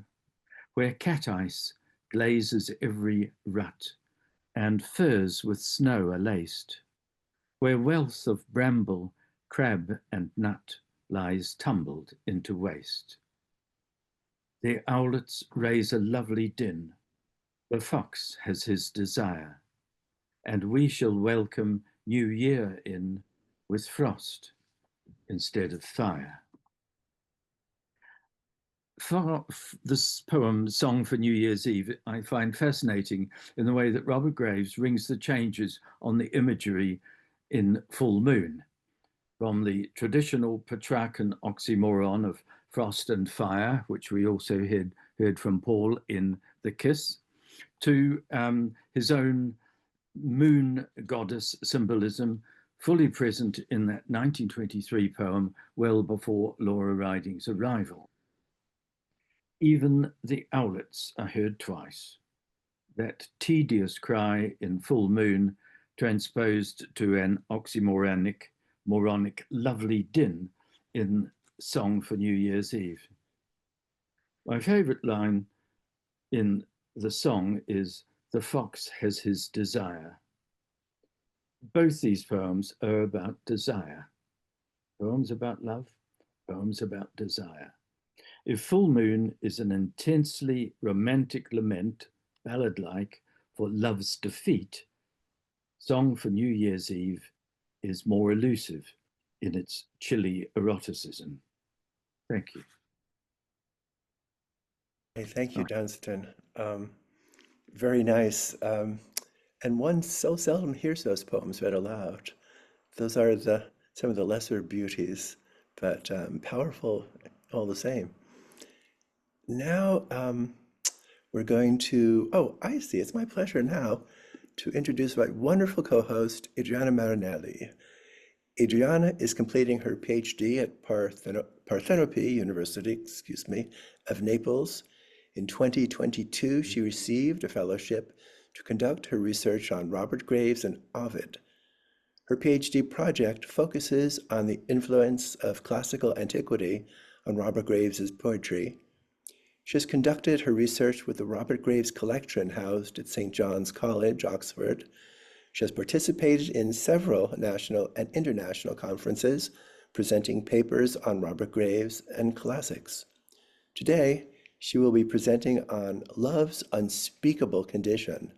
where cat ice glazes every rut, and firs with snow are laced, where wealth of bramble, crab, and nut lies tumbled into waste. The owlets raise a lovely din, the fox has his desire, and we shall welcome New Year in with frost instead of fire. For this poem, Song for New Year's Eve, I find fascinating in the way that Robert Graves rings the changes on the imagery in Full Moon, from the traditional Petrarchan oxymoron of frost and fire, which we also heard from Paul in The Kiss, to his own moon goddess symbolism, fully present in that 1923 poem, well before Laura Riding's arrival. Even the owlets are heard twice. That tedious cry in Full Moon, transposed to an oxymoronic lovely din in Song for New Year's Eve. My favorite line in the song is, "The fox has his desire." Both these poems are about desire. Poems about love, poems about desire. If Full Moon is an intensely romantic lament, ballad-like, for love's defeat, Song for New Year's Eve is more elusive in its chilly eroticism. Thank you. Hey, thank you, Dunstan. Very nice. And one so seldom hears those poems read aloud. Those are some of the lesser beauties, but powerful all the same. Now we're going to, oh, I see, it's my pleasure now to introduce my wonderful co-host, Adriana Marinelli. Adriana is completing her PhD at Parthenope University, of Naples. In 2022, she received a fellowship to conduct her research on Robert Graves and Ovid. Her PhD project focuses on the influence of classical antiquity on Robert Graves's poetry. She has conducted her research with the Robert Graves collection housed at St. John's College, Oxford. She has participated in several national and international conferences, presenting papers on Robert Graves and classics. Today, she will be presenting on Love's Unspeakable Condition,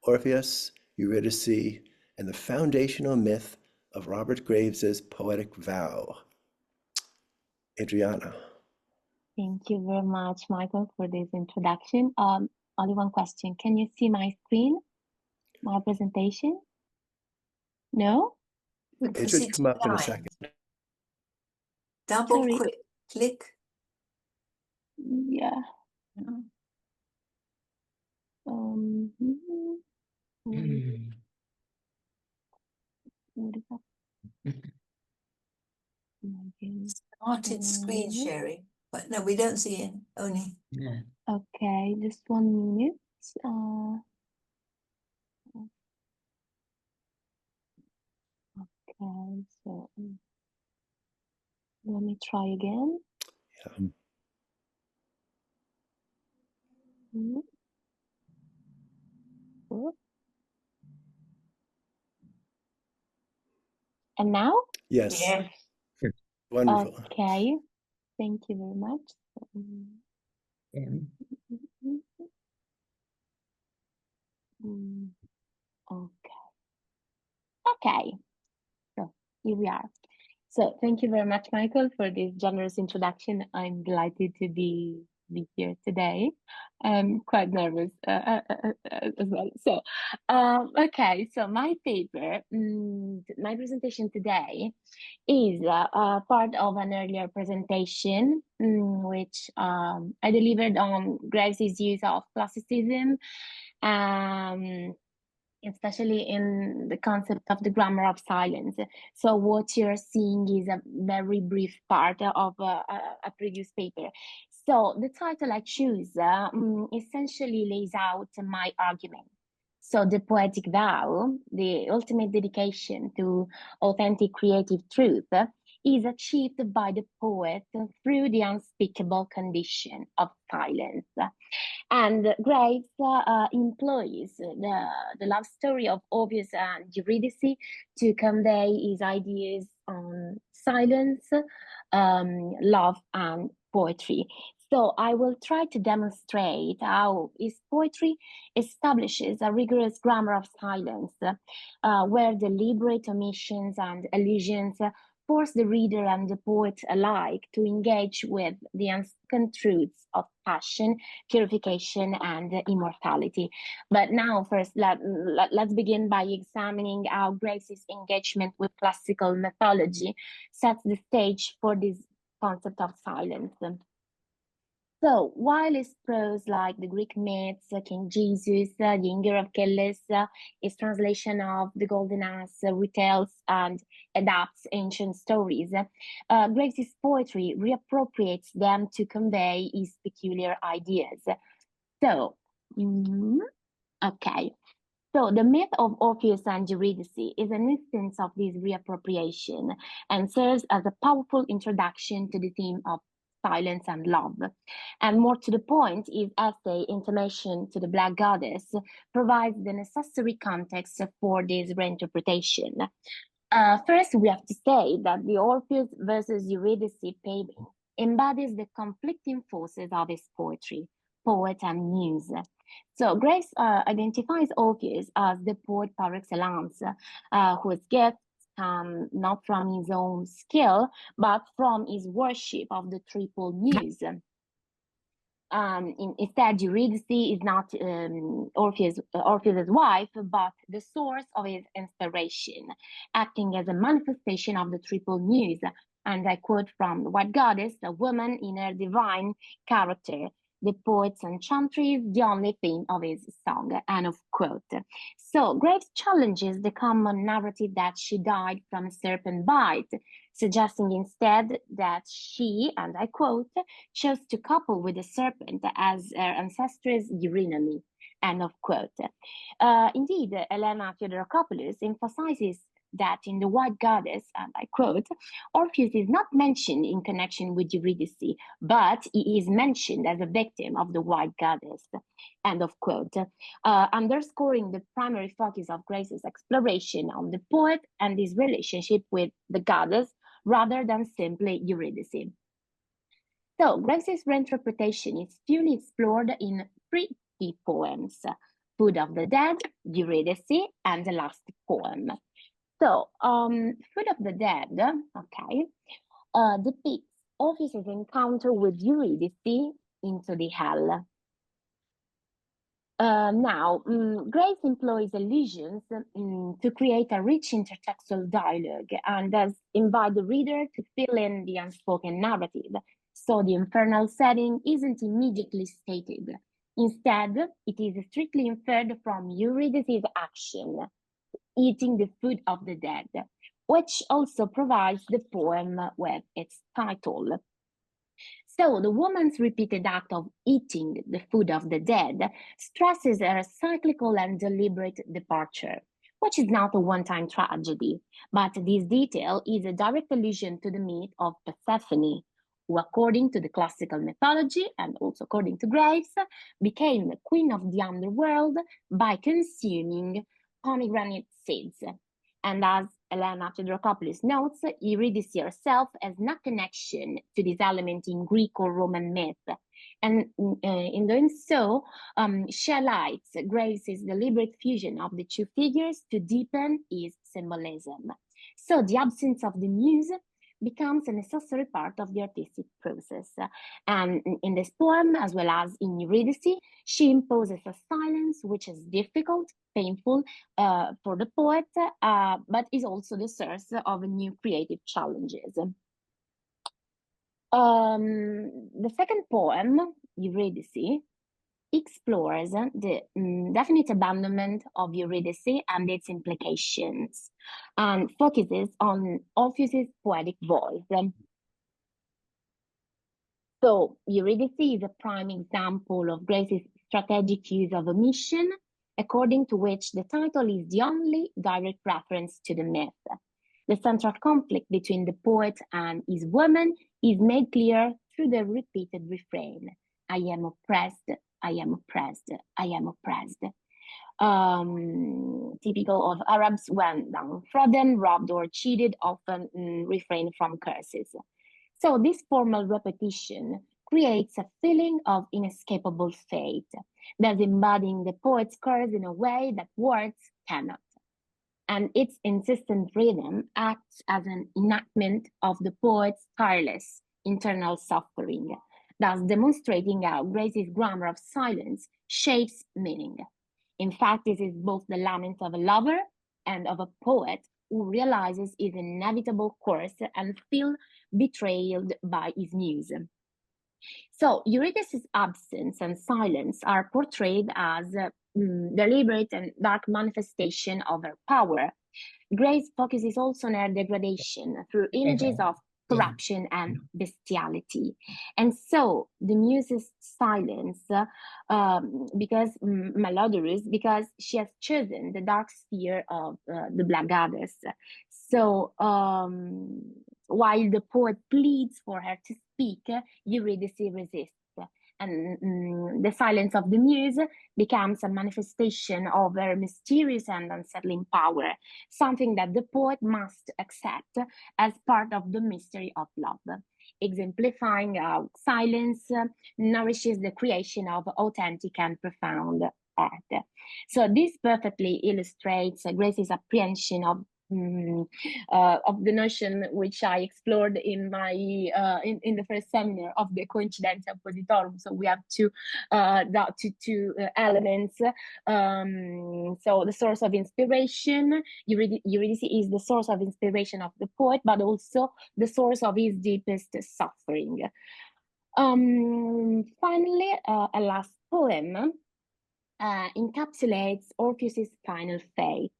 Orpheus, Eurydice, and the foundational myth of Robert Graves's poetic vow. Adriana. Thank you very much, Michael, for this introduction. Only one question. Can you see my screen, my presentation? No? It should come up in a second. Double Sorry. quick click. Yeah. What is that? Started screen sharing, but no, we don't see it. Only. Yeah. Okay, just 1 minute. Okay, so let me try again. Yeah. Mhm. Good. And now? Yes. Yes. Wonderful. Okay, thank you very much. Mm, okay. Okay, so here we are. So thank you very much, Michael, for this generous introduction. I'm delighted to be here today. I'm quite nervous as well. So, okay, so my paper, my presentation today is part of an earlier presentation, which I delivered on Graves's use of classicism, especially in the concept of the grammar of silence. So what you're seeing is a very brief part of a previous paper. So the title I choose essentially lays out my argument. So the poetic vow, the ultimate dedication to authentic creative truth, is achieved by the poet through the unspeakable condition of silence. And Graves employs the love story of Orpheus and Eurydice to convey his ideas on silence, love, and poetry. So I will try to demonstrate how his poetry establishes a rigorous grammar of silence, where deliberate omissions and allusions force the reader and the poet alike to engage with the unspoken truths of passion, purification, and immortality. But now, first, let's begin by examining how Graves's engagement with classical mythology sets the stage for this concept of silence. So, while his prose, like the Greek myths, King Jesus, the Inger of Achilles, his translation of the Golden Ass retells and adapts ancient stories, Graves's poetry reappropriates them to convey his peculiar ideas. So, okay. So the myth of Orpheus and Eurydice is an instance of this reappropriation and serves as a powerful introduction to the theme of silence and love. And more to the point, his essay, Intimation to the Black Goddess, provides the necessary context for this reinterpretation. First, we have to say that the Orpheus versus Eurydice painting embodies the conflicting forces of his poetry, poet and muse. So Graves identifies Orpheus as the poet par excellence, whose gifts come not from his own skill, but from his worship of the triple muse. Instead, Eurydice is not Orpheus's wife, but the source of his inspiration, acting as a manifestation of the triple muse. And I quote from the White Goddess, a woman in her divine character, the poet's enchantress, the only theme of his song, end of quote. So Graves challenges the common narrative that she died from a serpent bite, suggesting instead that she, and I quote, chose to couple with the serpent as her ancestress Eurynome, end of quote. Indeed, Elena Theodorakopoulos emphasizes that in the White Goddess, and I quote, Orpheus is not mentioned in connection with Eurydice, but he is mentioned as a victim of the White Goddess, end of quote, underscoring the primary focus of Graves's exploration on the poet and his relationship with the goddess rather than simply Eurydice. So Graves's reinterpretation is fully explored in 3 key poems, Food of the Dead, Eurydice, and the last poem. So, Food of the Dead, okay, depicts Orpheus's encounter with Eurydice into the hell. Now, Graves employs allusions to create a rich intertextual dialogue and thus invite the reader to fill in the unspoken narrative. So the infernal setting isn't immediately stated. Instead, it is strictly inferred from Eurydice's action, eating the food of the dead, which also provides the poem with its title. So the woman's repeated act of eating the food of the dead stresses her cyclical and deliberate departure, which is not a one-time tragedy, but this detail is a direct allusion to the myth of Persephone, who, according to the classical mythology and also according to Graves, became the queen of the underworld by consuming pomegranate seeds. And as Elena Fedorkopoulos notes, Eurydice herself has no connection to this element in Greek or Roman myth. And in doing so, she highlights Graves' deliberate fusion of the two figures to deepen his symbolism. So the absence of the muse becomes a necessary part of the artistic process. And in this poem, as well as in Eurydice, she imposes a silence which is difficult, painful for the poet, but is also the source of new creative challenges. The second poem, Eurydice, explores the definite abandonment of Eurydice and its implications, and focuses on Orpheus's poetic voice. So Eurydice is a prime example of Grace's strategic use of omission, according to which the title is the only direct reference to the myth. The central conflict between the poet and his woman is made clear through the repeated refrain, I am oppressed, I am oppressed, I am oppressed. Typical of Arabs when downtrodden, robbed, or cheated, often refrain from curses. So this formal repetition creates a feeling of inescapable fate, thus embodying the poet's curse in a way that words cannot. And its insistent rhythm acts as an enactment of the poet's tireless internal suffering, thus demonstrating how Grace's grammar of silence shapes meaning. In fact, this is both the lament of a lover and of a poet who realizes his inevitable course and feels betrayed by his muse. So Eurydice's absence and silence are portrayed as deliberate and dark manifestation of her power. Grace focuses also on her degradation through images of corruption and bestiality. And so the muse's silence because malodorous, because she has chosen the dark sphere of the Black Goddess. So while the poet pleads for her to speak, Eurydice resists. And the silence of the muse becomes a manifestation of her mysterious and unsettling power, something that the poet must accept as part of the mystery of love, exemplifying how silence nourishes the creation of authentic and profound art. So this perfectly illustrates Grace's apprehension of the notion which I explored in my in the first seminar of the coincidentia oppositorum. So we have two elements. So the source of inspiration, Eurydice is the source of inspiration of the poet, but also the source of his deepest suffering. Finally, a last poem encapsulates Orpheus's final fate.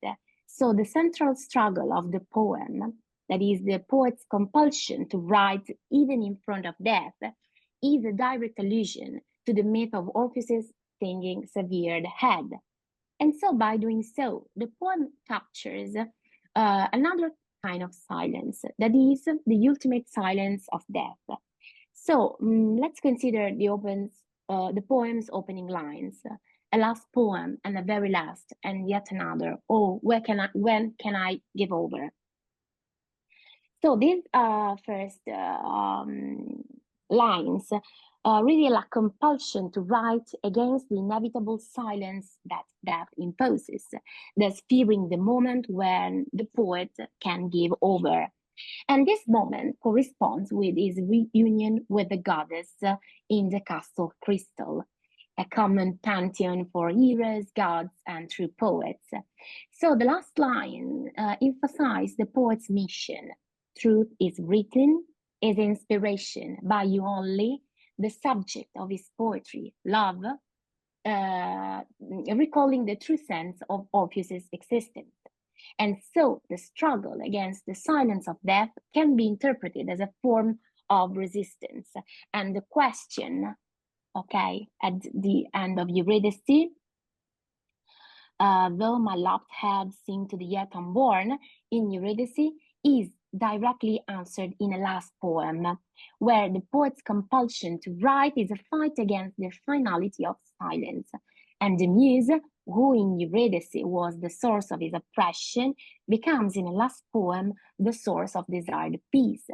So the central struggle of the poem, that is the poet's compulsion to write even in front of death, is a direct allusion to the myth of Orpheus's singing severed head. And so by doing so, the poem captures another kind of silence, that is the ultimate silence of death. So let's consider the poem's opening lines. A last poem and a very last and yet another. Oh, when can I give over? So these first lines really a compulsion to write against the inevitable silence that death imposes, thus fearing the moment when the poet can give over. And this moment corresponds with his reunion with the goddess in the castle crystal, a common pantheon for heroes, gods, and true poets. So the last line emphasizes the poet's mission. Truth is written, is inspiration by you only, the subject of his poetry, love, recalling the true sense of Orpheus's existence. And so the struggle against the silence of death can be interpreted as a form of resistance. And the question, okay, at the end of Eurydice, though my loved head sing to the yet unborn in Eurydice, is directly answered in a last poem, where the poet's compulsion to write is a fight against the finality of silence, and the muse, who in Eurydice was the source of his oppression, becomes in a last poem the source of desired peace.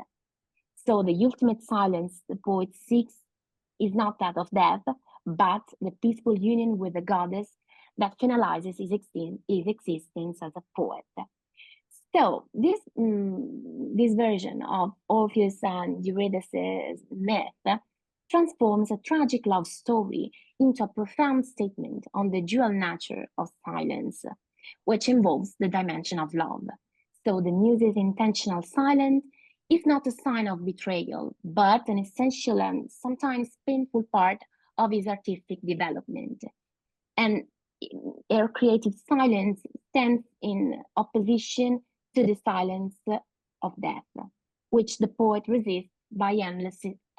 So the ultimate silence the poet seeks is not that of death, but the peaceful union with the goddess that finalizes his existence as a poet. So this version of Orpheus and Eurydice's myth transforms a tragic love story into a profound statement on the dual nature of silence, which involves the dimension of love. So the muse's intentional silence is not a sign of betrayal, but an essential and sometimes painful part of his artistic development. And her creative silence stands in opposition to the silence of death, which the poet resists by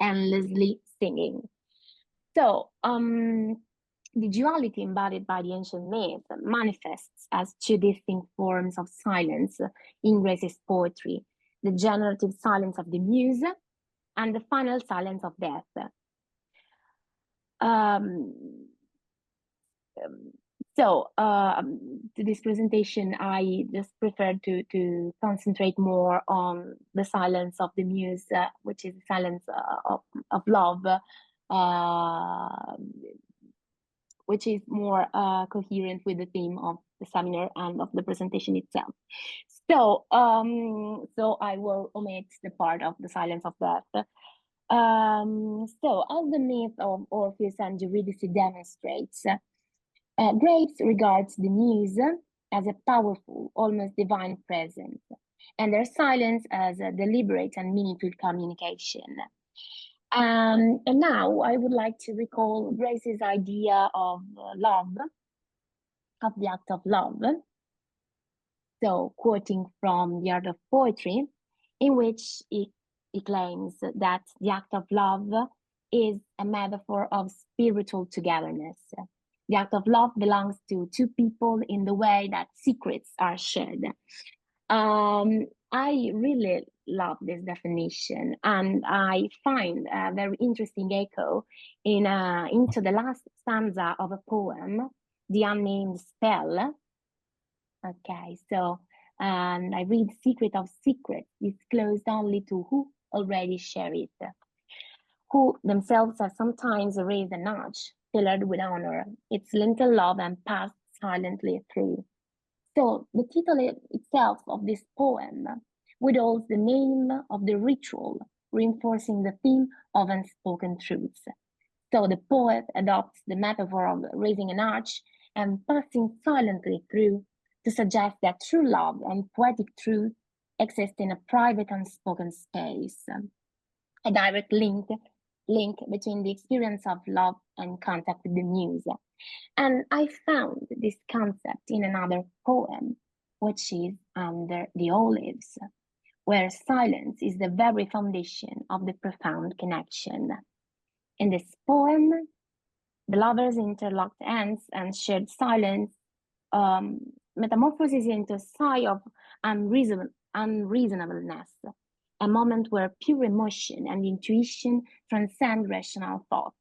endlessly singing. So, the duality embodied by the ancient myth manifests as two distinct forms of silence in Grace's poetry: the generative silence of the muse and the final silence of death. To this presentation, I just preferred to concentrate more on the silence of the muse, which is the silence of love, which is more coherent with the theme of the seminar and of the presentation itself. So I will omit the part of the silence of death. So as the myth of Orpheus and Eurydice demonstrates, Graves regards the muse as a powerful, almost divine presence, and their silence as a deliberate and meaningful communication. And now I would like to recall Grace's idea of love, of the act of love. So, quoting from The Art of Poetry, in which he claims that the act of love is a metaphor of spiritual togetherness. The act of love belongs to two people in the way that secrets are shared. I really love this definition, and I find a very interesting echo into the last stanza of a poem, The Unnamed Spell. Okay, so I read: secret of secrets, disclosed only to who already share it, who themselves have sometimes raised a notch, pillared with honor, its lintel love and passed silently through. So the title itself of this poem withholds the name of the ritual, reinforcing the theme of unspoken truths. So the poet adopts the metaphor of raising an arch and passing silently through to suggest that true love and poetic truth exist in a private unspoken space. A direct link between the experience of love and contact with the muse. And I found this concept in another poem, which is Under the Olives, where silence is the very foundation of the profound connection. In this poem, the lovers' interlocked hands and shared silence metamorphoses into a sigh of unreasonableness, a moment where pure emotion and intuition transcend rational thought.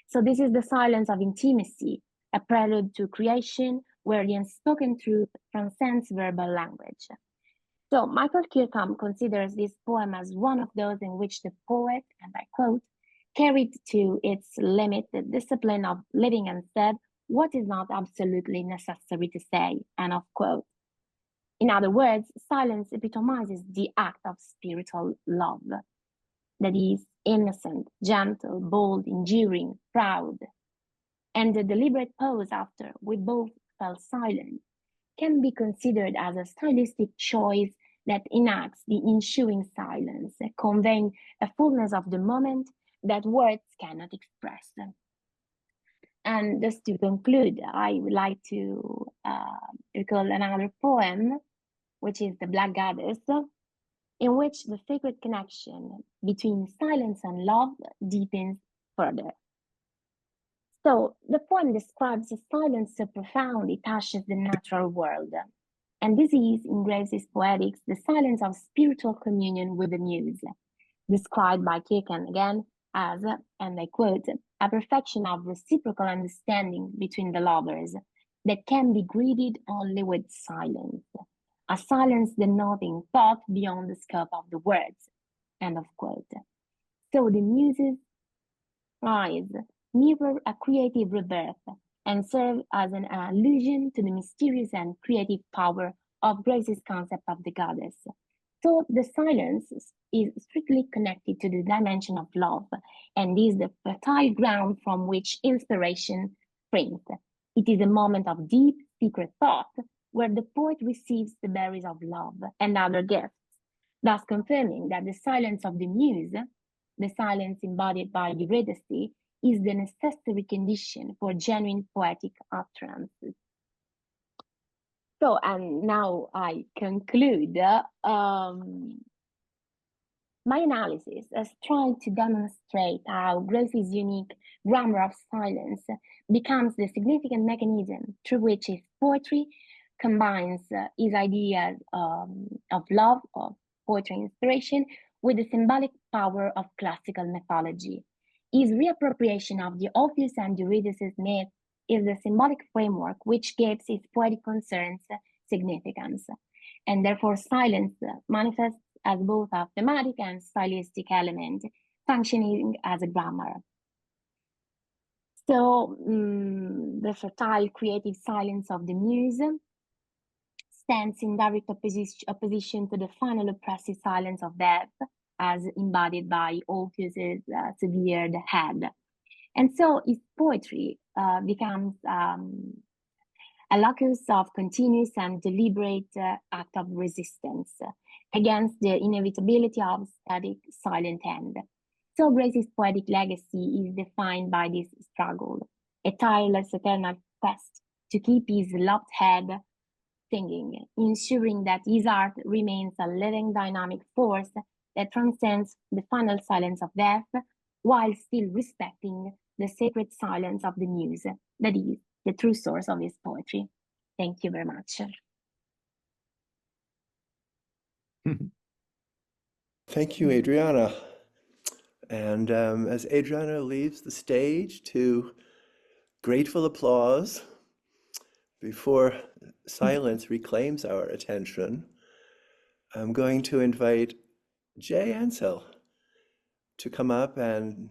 So this is the silence of intimacy, a prelude to creation where the unspoken truth transcends verbal language. So Michael Kirkham considers this poem as one of those in which the poet, and I quote, carried to its limit the discipline of living and said what is not absolutely necessary to say, end of quote. In other words, silence epitomizes the act of spiritual love, that is innocent, gentle, bold, enduring, proud. And the deliberate pause after we both fell silent can be considered as a stylistic choice that enacts the ensuing silence, conveying a fullness of the moment that words cannot express. And just to conclude, I would like to recall another poem, which is The Black Goddess, in which the sacred connection between silence and love deepens further. So the poem describes a silence so profound it touches the natural world. And this is, in Grace's Poetics, the silence of spiritual communion with the muse, described by Kierkegaard again as, and I quote, a perfection of reciprocal understanding between the lovers that can be greeted only with silence, a silence denoting thought beyond the scope of the words, end of quote. So the muses rise mirror a creative rebirth and serve as an allusion to the mysterious and creative power of Grace's concept of the goddess. So the silence is strictly connected to the dimension of love and is the fertile ground from which inspiration springs. It is a moment of deep, secret thought where the poet receives the berries of love and other gifts, thus confirming that the silence of the muse, the silence embodied by Eurydice, is the necessary condition for genuine poetic utterances. So, and now I conclude. My analysis has tried to demonstrate how Grace's unique grammar of silence becomes the significant mechanism through which his poetry combines his ideas of love, of poetry inspiration, with the symbolic power of classical mythology. His reappropriation of the Orpheus and Eurydice's myth is the symbolic framework which gives his poetic concerns significance, and therefore silence manifests as both a thematic and stylistic element, functioning as a grammar. So the fertile creative silence of the muse stands in direct opposition to the final oppressive silence of death, as embodied by Orpheus's severed head. And so his poetry becomes a locus of continuous and deliberate act of resistance against the inevitability of static silent end. So Grace's poetic legacy is defined by this struggle, a tireless eternal quest to keep his lopped head singing, ensuring that his art remains a living dynamic force that transcends the final silence of death, while still respecting the sacred silence of the muse, that is, the true source of his poetry. Thank you very much. Thank you, Adriana. And as Adriana leaves the stage to grateful applause before silence reclaims our attention, I'm going to invite Jay Ansell to come up and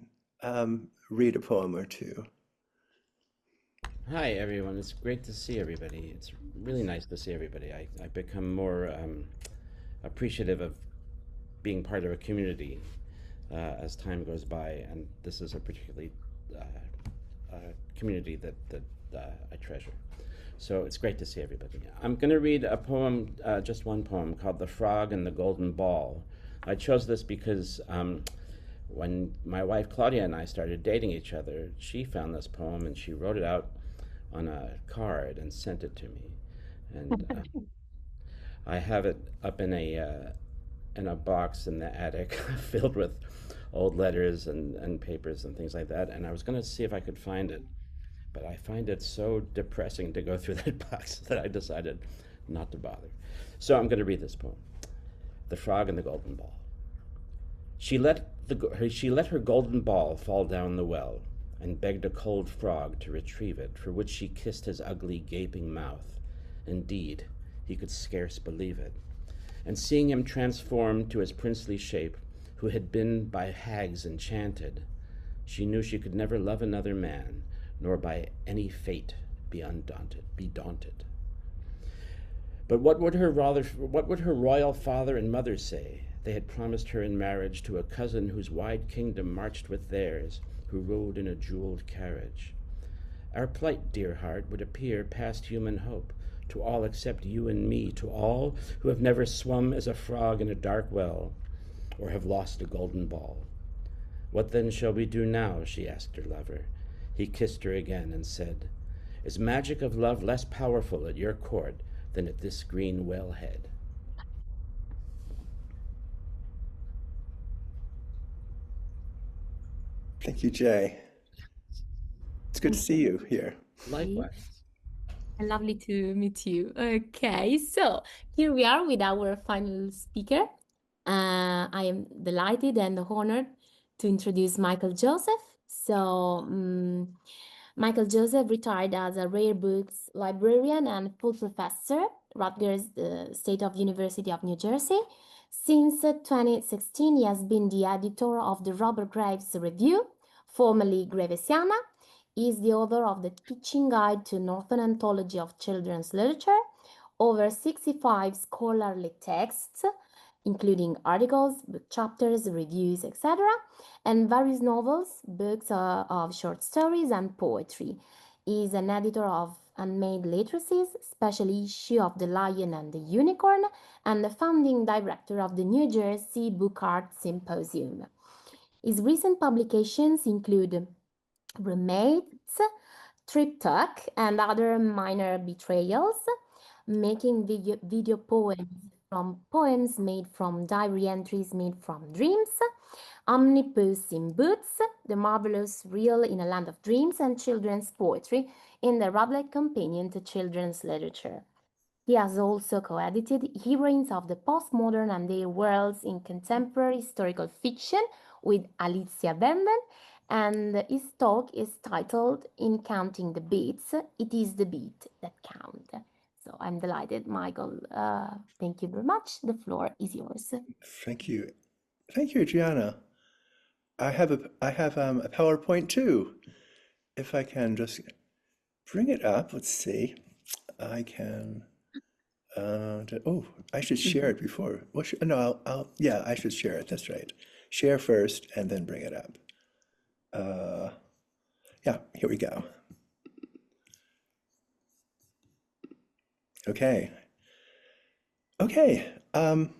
read a poem or two. Hi, everyone. It's great to see everybody. It's really nice to see everybody. I've become more appreciative of being part of a community as time goes by, and this is a particularly community that I treasure. So it's great to see everybody. I'm going to read a poem, just one poem, called The Frog and the Golden Ball. I chose this because when my wife Claudia and I started dating each other, she found this poem and she wrote it out on a card and sent it to me. And I have it up in a box in the attic filled with old letters and papers and things like that. And I was going to see if I could find it, but I find it so depressing to go through that box that I decided not to bother. So I'm going to read this poem, The Frog and the Golden Ball. She let her golden ball fall down the well and begged a cold frog to retrieve it, for which she kissed his ugly, gaping mouth. Indeed, he could scarce believe it. And seeing him transformed to his princely shape, who had been by hags enchanted, she knew she could never love another man, nor by any fate be daunted. But what would her royal father and mother say? They had promised her in marriage to a cousin whose wide kingdom marched with theirs, who rode in a jeweled carriage. Our plight, dear heart, would appear past human hope, to all except you and me, to all who have never swum as a frog in a dark well, or have lost a golden ball. What then shall we do now? She asked her lover. He kissed her again and said, Is magic of love less powerful at your court than at this green wellhead? Thank you, Jay. It's good to see you here. Likewise. And lovely to meet you. Okay, so here we are with our final speaker. I am delighted and honored to introduce Michael Joseph. So, Michael Joseph retired as a rare books librarian and full professor, Rutgers State of University of New Jersey. Since 2016, he has been the editor of the Robert Graves Review, formerly Gravesiana. He is the author of the Teaching Guide to Northern Anthology of Children's Literature, over 65 scholarly texts, including articles, book chapters, reviews, etc., and various novels, books of short stories, and poetry. He is an editor of Unmade Literacies, special issue of The Lion and the Unicorn, and the founding director of the New Jersey Book Art Symposium. His recent publications include Roommates, Triptych, and Other Minor Betrayals, making video poems made from diary entries made from dreams, Omnibus in Boots, The Marvelous Real in a Land of Dreams, and children's poetry in the Routledge Companion to Children's Literature. He has also co-edited Heroines of the Postmodern and Their Worlds in Contemporary Historical Fiction with Alicia Benden, and his talk is titled In Counting the Beats, It is the Beat That Count. So I'm delighted, Michael. Thank you very much. The floor is yours. Thank you. Thank you, Gianna. I have a PowerPoint too. If I can just bring it up, let's see. I can. I should share it before. Well, no, yeah, I should share it. That's right. Share first and then bring it up. Yeah, here we go. Okay. I'm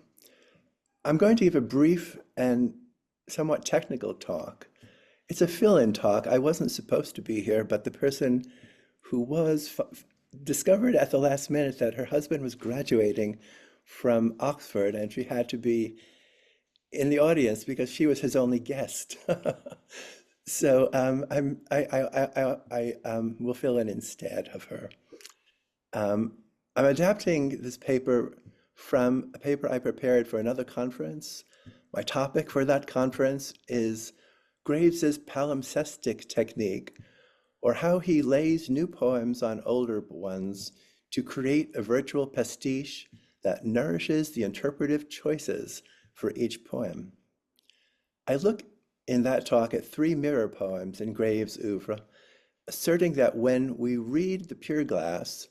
going to give a brief and somewhat technical talk. It's a fill-in talk. I wasn't supposed to be here, but the person who was discovered at the last minute that her husband was graduating from Oxford and she had to be in the audience because she was his only guest. So I will fill in instead of her. I'm adapting this paper from a paper I prepared for another conference. My topic for that conference is Graves's palimpsestic technique, or how he lays new poems on older ones to create a virtual pastiche that nourishes the interpretive choices for each poem. I look in that talk at 3 mirror poems in Graves' oeuvre, asserting that when we reread the Pure Glass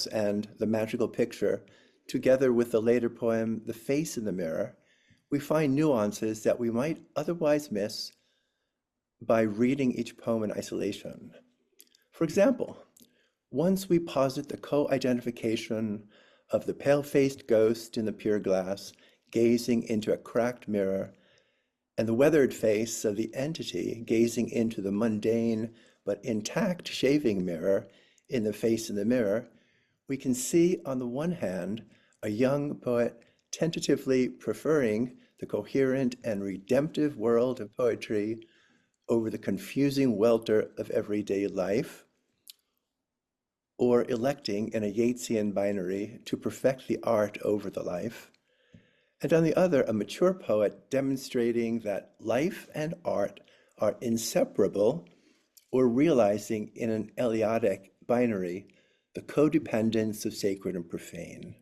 and the Magical Picture, together with the later poem, The Face in the Mirror, we find nuances that we might otherwise miss by reading each poem in isolation. For example, once we posit the co-identification of the pale-faced ghost in the Pure Glass gazing into a cracked mirror, and the weathered face of the entity gazing into the mundane but intact shaving mirror in The Face in the Mirror, we can see on the one hand a young poet tentatively preferring the coherent and redemptive world of poetry over the confusing welter of everyday life, or electing in a Yeatsian binary to perfect the art over the life, and on the other, a mature poet demonstrating that life and art are inseparable, or realizing in an Eliadic binary the codependence of sacred and profane.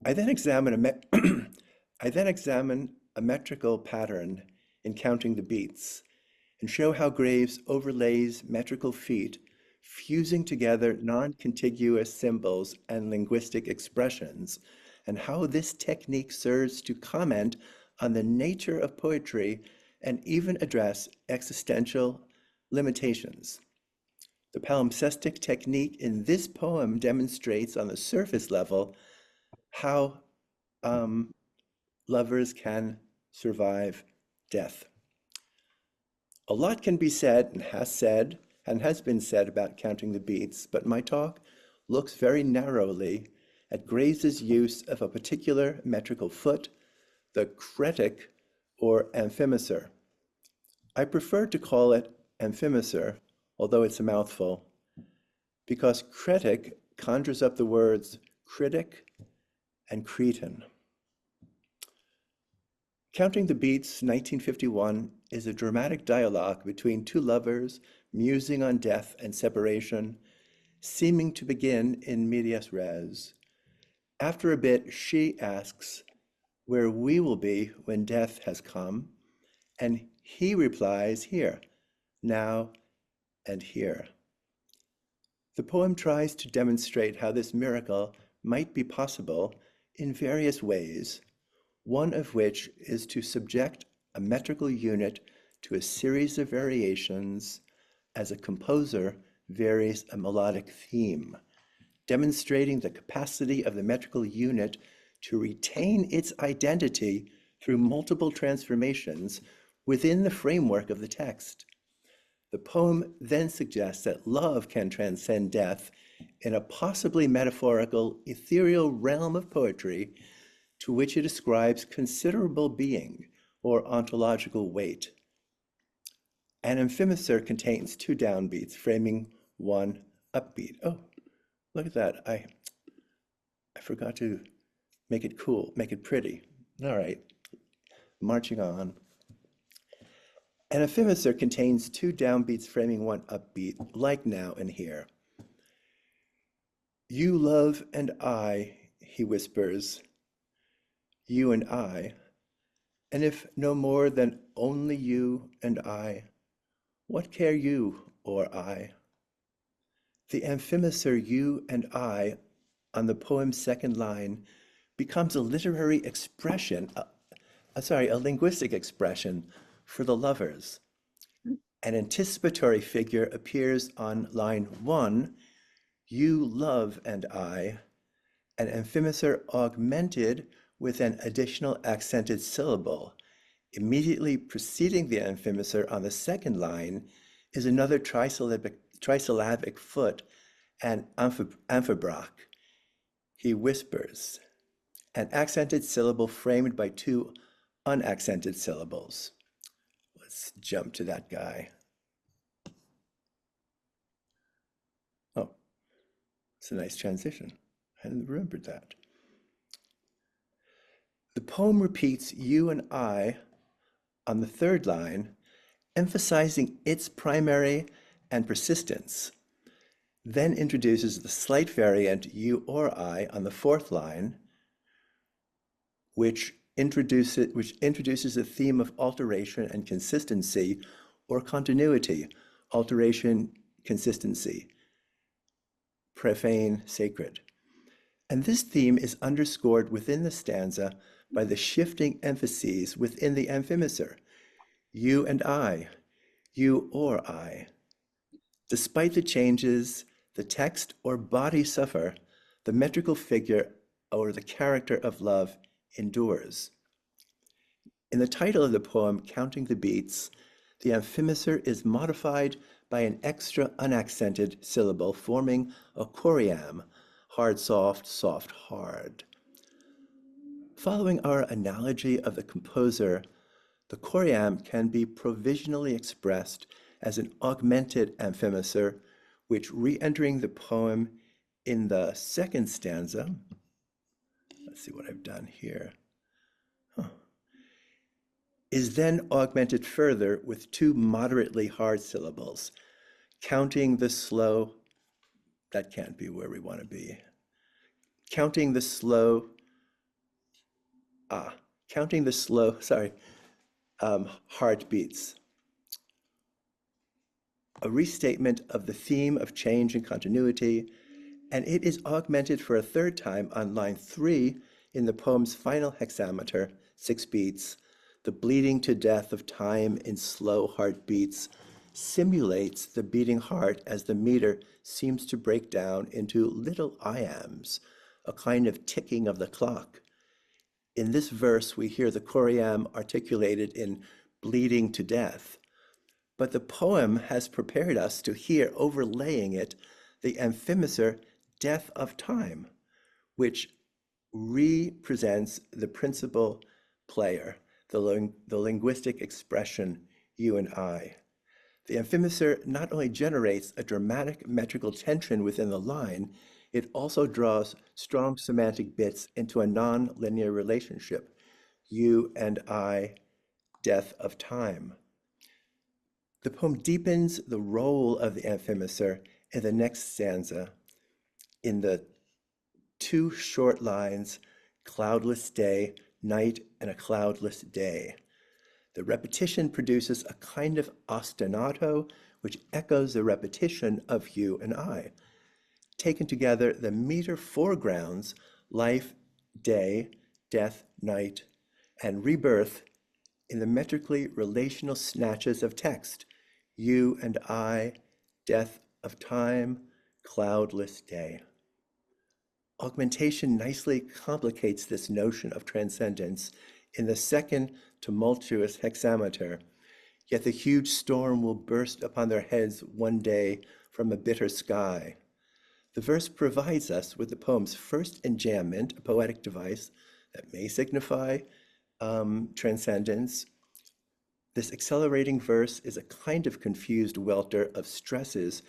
I then examine a metrical pattern in counting the beats and show how Graves overlays metrical feet, fusing together non-contiguous symbols and linguistic expressions, and how this technique serves to comment on the nature of poetry and even address existential limitations. The palimpsestic technique in this poem demonstrates on the surface level how lovers can survive death. A lot can be said and has been said about counting the beats, but my talk looks very narrowly at Graves's use of a particular metrical foot, the cretic or amphimeter. I prefer to call it Amphimacer, although it's a mouthful, because critic conjures up the words critic and Cretan. Counting the Beats, 1951, is a dramatic dialogue between two lovers musing on death and separation, seeming to begin in medias res. After a bit, she asks where we will be when death has come, and he replies, here, now, and here. The poem tries to demonstrate how this miracle might be possible in various ways, one of which is to subject a metrical unit to a series of variations as a composer varies a melodic theme, demonstrating the capacity of the metrical unit to retain its identity through multiple transformations within the framework of the text. The poem then suggests that love can transcend death in a possibly metaphorical, ethereal realm of poetry to which it ascribes considerable being or ontological weight. An Amphimacer contains two downbeats, framing one upbeat. Oh, look at that. I forgot to make it cool, make it pretty. All right, marching on. An Amphimacer contains two downbeats framing one upbeat, like now and here. You, love, and I, he whispers, you and I, and if no more than only you and I, what care you or I? The Amphimacer you and I on the poem's second line becomes a literary expression, a linguistic expression for the lovers. An anticipatory figure appears on line 1, you, love, and I, an Amphimacer augmented with an additional accented syllable. Immediately preceding the Amphimacer on the second line is another trisyllabic foot, an amphibrach. He whispers, an accented syllable framed by two unaccented syllables. Let's jump to that guy. Oh, it's a nice transition. I hadn't remembered that. The poem repeats you and I on the third line, emphasizing its primary and persistence, then introduces the slight variant you or I on the fourth line, which introduces a theme of alteration and consistency, or continuity, alteration, consistency, profane, sacred. And this theme is underscored within the stanza by the shifting emphases within the Amphimacer, you and I, you or I. Despite the changes the text or body suffer, the metrical figure or the character of love endures. In the title of the poem, Counting the Beats, the Amphimacer is modified by an extra unaccented syllable forming a choriamb, hard, soft, soft, hard. Following our analogy of the composer, the choriamb can be provisionally expressed as an augmented Amphimacer, which, re-entering the poem in the second stanza, let's see what I've done here, is then augmented further with two moderately hard syllables, counting the slow, that can't be where we want to be, counting the slow, heartbeats. A restatement of the theme of change and continuity, and it is augmented for a third time on line 3 in the poem's final hexameter, 6 beats. The bleeding to death of time in slow heartbeats simulates the beating heart as the meter seems to break down into little iambs, a kind of ticking of the clock. In this verse, we hear the choriamb articulated in bleeding to death, but the poem has prepared us to hear overlaying it the Amphimacer death of time, which represents the principal player, the linguistic expression you and I. The emphymeter not only generates a dramatic metrical tension within the line, it also draws strong semantic bits into a non-linear relationship. You and I, death of time. The poem deepens the role of the emphymeter in the next stanza in the two short lines, cloudless day, night, and a cloudless day. The repetition produces a kind of ostinato which echoes the repetition of you and I. Taken together, the meter foregrounds life, day, death, night, and rebirth in the metrically relational snatches of text, you and I, death of time, cloudless day. Augmentation nicely complicates this notion of transcendence in the second tumultuous hexameter, yet the huge storm will burst upon their heads one day from a bitter sky. The verse provides us with the poem's first enjambment, a poetic device that may signify transcendence. This accelerating verse is a kind of confused welter of stresses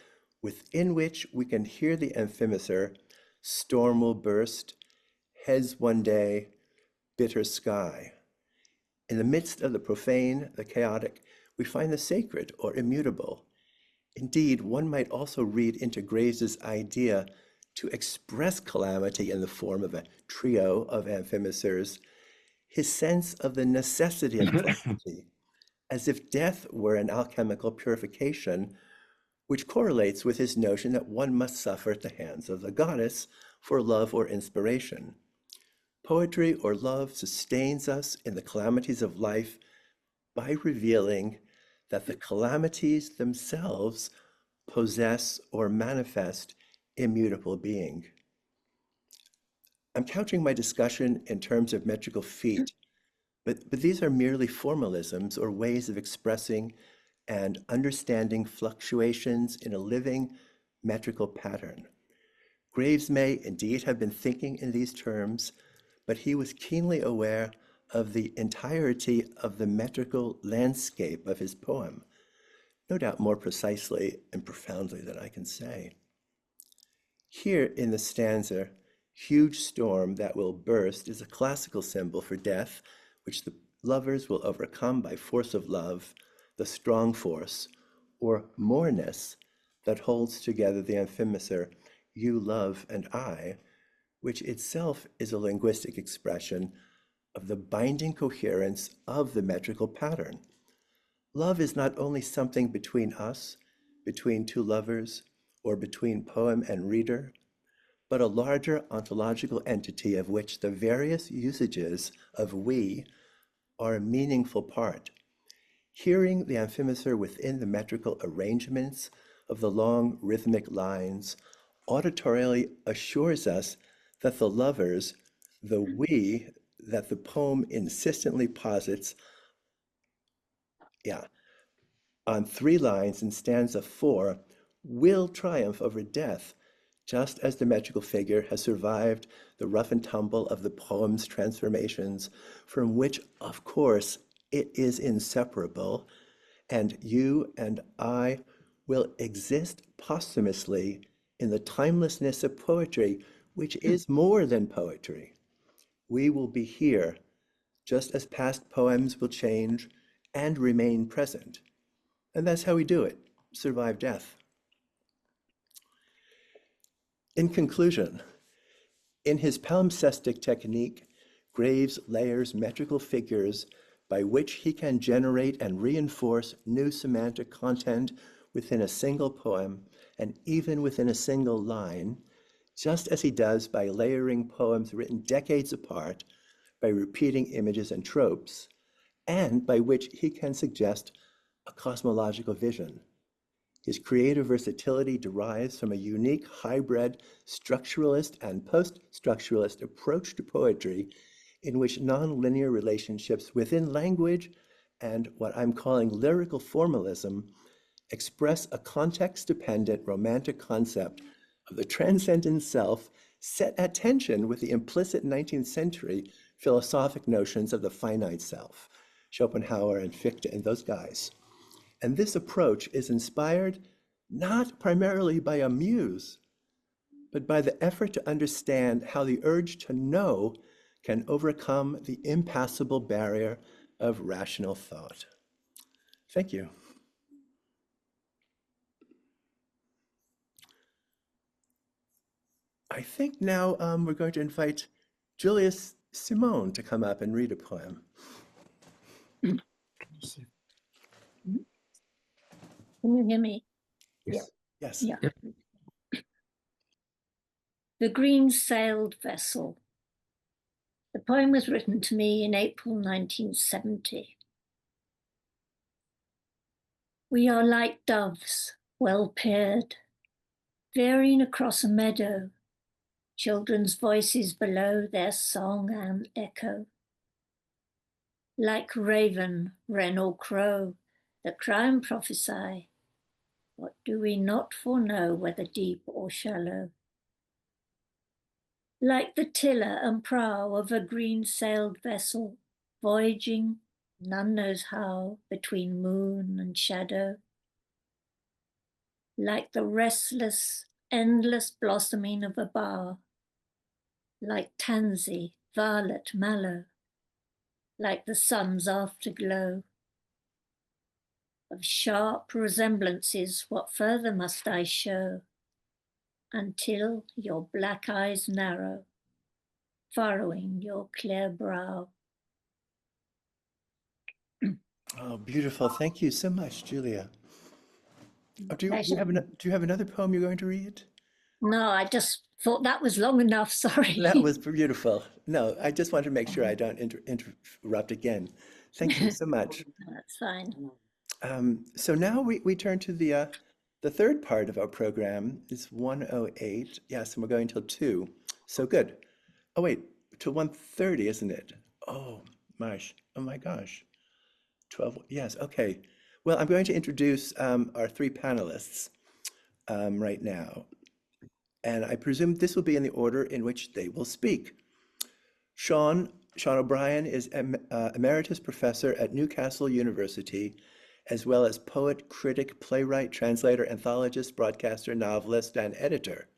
within which we can hear the emphymeter, storm will burst, heads one day, bitter sky. In the midst of the profane, the chaotic, we find the sacred or immutable. Indeed, one might also read into Graves's idea to express calamity in the form of a trio of emphymeters, his sense of the necessity of calamity, as if death were an alchemical purification, which correlates with his notion that one must suffer at the hands of the goddess for love or inspiration. Poetry or love sustains us in the calamities of life by revealing that the calamities themselves possess or manifest immutable being. I'm couching my discussion in terms of metrical feet, but these are merely formalisms or ways of expressing and understanding fluctuations in a living metrical pattern. Graves may indeed have been thinking in these terms, but he was keenly aware of the entirety of the metrical landscape of his poem, no doubt more precisely and profoundly than I can say. Here in the stanza, huge storm that will burst is a classical symbol for death, which the lovers will overcome by force of love, the strong force, or moreness that holds together the emphymeter, you, love, and I, which itself is a linguistic expression of the binding coherence of the metrical pattern. Love is not only something between us, between two lovers, or between poem and reader, but a larger ontological entity of which the various usages of we are a meaningful part. Hearing the emphymeter within the metrical arrangements of the long rhythmic lines auditorially assures us that the lovers, the we that the poem insistently posits, on 3 lines in stanza 4, will triumph over death, just as the metrical figure has survived the rough and tumble of the poem's transformations, from which, of course, it is inseparable, and you and I will exist posthumously in the timelessness of poetry, which is more than poetry. We will be here, just as past poems will change and remain present. And that's how we do it, survive death. In conclusion, in his palimpsestic technique, Graves layers metrical figures by which he can generate and reinforce new semantic content within a single poem and even within a single line, just as he does by layering poems written decades apart, by repeating images and tropes, and by which he can suggest a cosmological vision. His creative versatility derives from a unique hybrid structuralist and post-structuralist approach to poetry in which non-linear relationships within language and what I'm calling lyrical formalism express a context-dependent romantic concept of the transcendent self set at tension with the implicit 19th century philosophic notions of the finite self, Schopenhauer and Fichte and those guys. And this approach is inspired not primarily by a muse, but by the effort to understand how the urge to know can overcome the impassable barrier of rational thought. Thank you. I think now we're going to invite Julius Simone to come up and read a poem. Can you hear me? Yes. Yes. Yeah. Yep. The Green Sailed Vessel. The poem was written to me in April 1970. We are like doves, well paired, veering across a meadow, children's voices below their song and echo. Like raven, wren or crow, that cry and prophesy, what do we not foreknow, whether deep or shallow? Like the tiller and prow of a green-sailed vessel, voyaging, none knows how, between moon and shadow. Like the restless, endless blossoming of a bower, like tansy, violet, mallow, like the sun's afterglow. Of sharp resemblances, what further must I show, until your black eyes narrow, furrowing your clear brow. Oh, beautiful. Thank you so much, Julia. Oh, do you Pleasure. have another poem you're going to read? No, I just thought that was long enough, sorry. That was beautiful. No, I just want to make sure I don't interrupt again. Thank you so much. That's fine. So now we turn to the third part of our program. It's 1:08. Yes, and we're going till 2. So good. Oh wait, till 1:30, isn't it? Oh, Marsh. Oh my gosh. 12. Yes. Okay. Well, I'm going to introduce our 3 panelists right now, and I presume this will be in the order in which they will speak. Sean O'Brien is Emeritus Professor at Newcastle University, as well as poet, critic, playwright, translator, anthologist, broadcaster, novelist, and editor.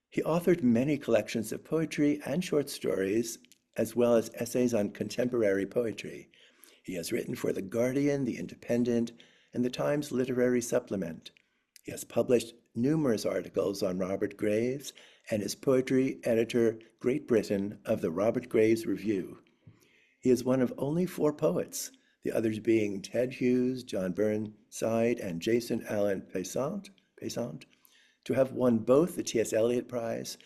He authored many collections of poetry and short stories, as well as essays on contemporary poetry. He has written for The Guardian, The Independent, and the Times Literary Supplement. He has published numerous articles on Robert Graves and is poetry editor, Great Britain, of the Robert Graves Review. He is one of only 4 poets, the others being Ted Hughes, John Burnside, and Jason Allen Pesant, to have won both the T.S. Eliot Prize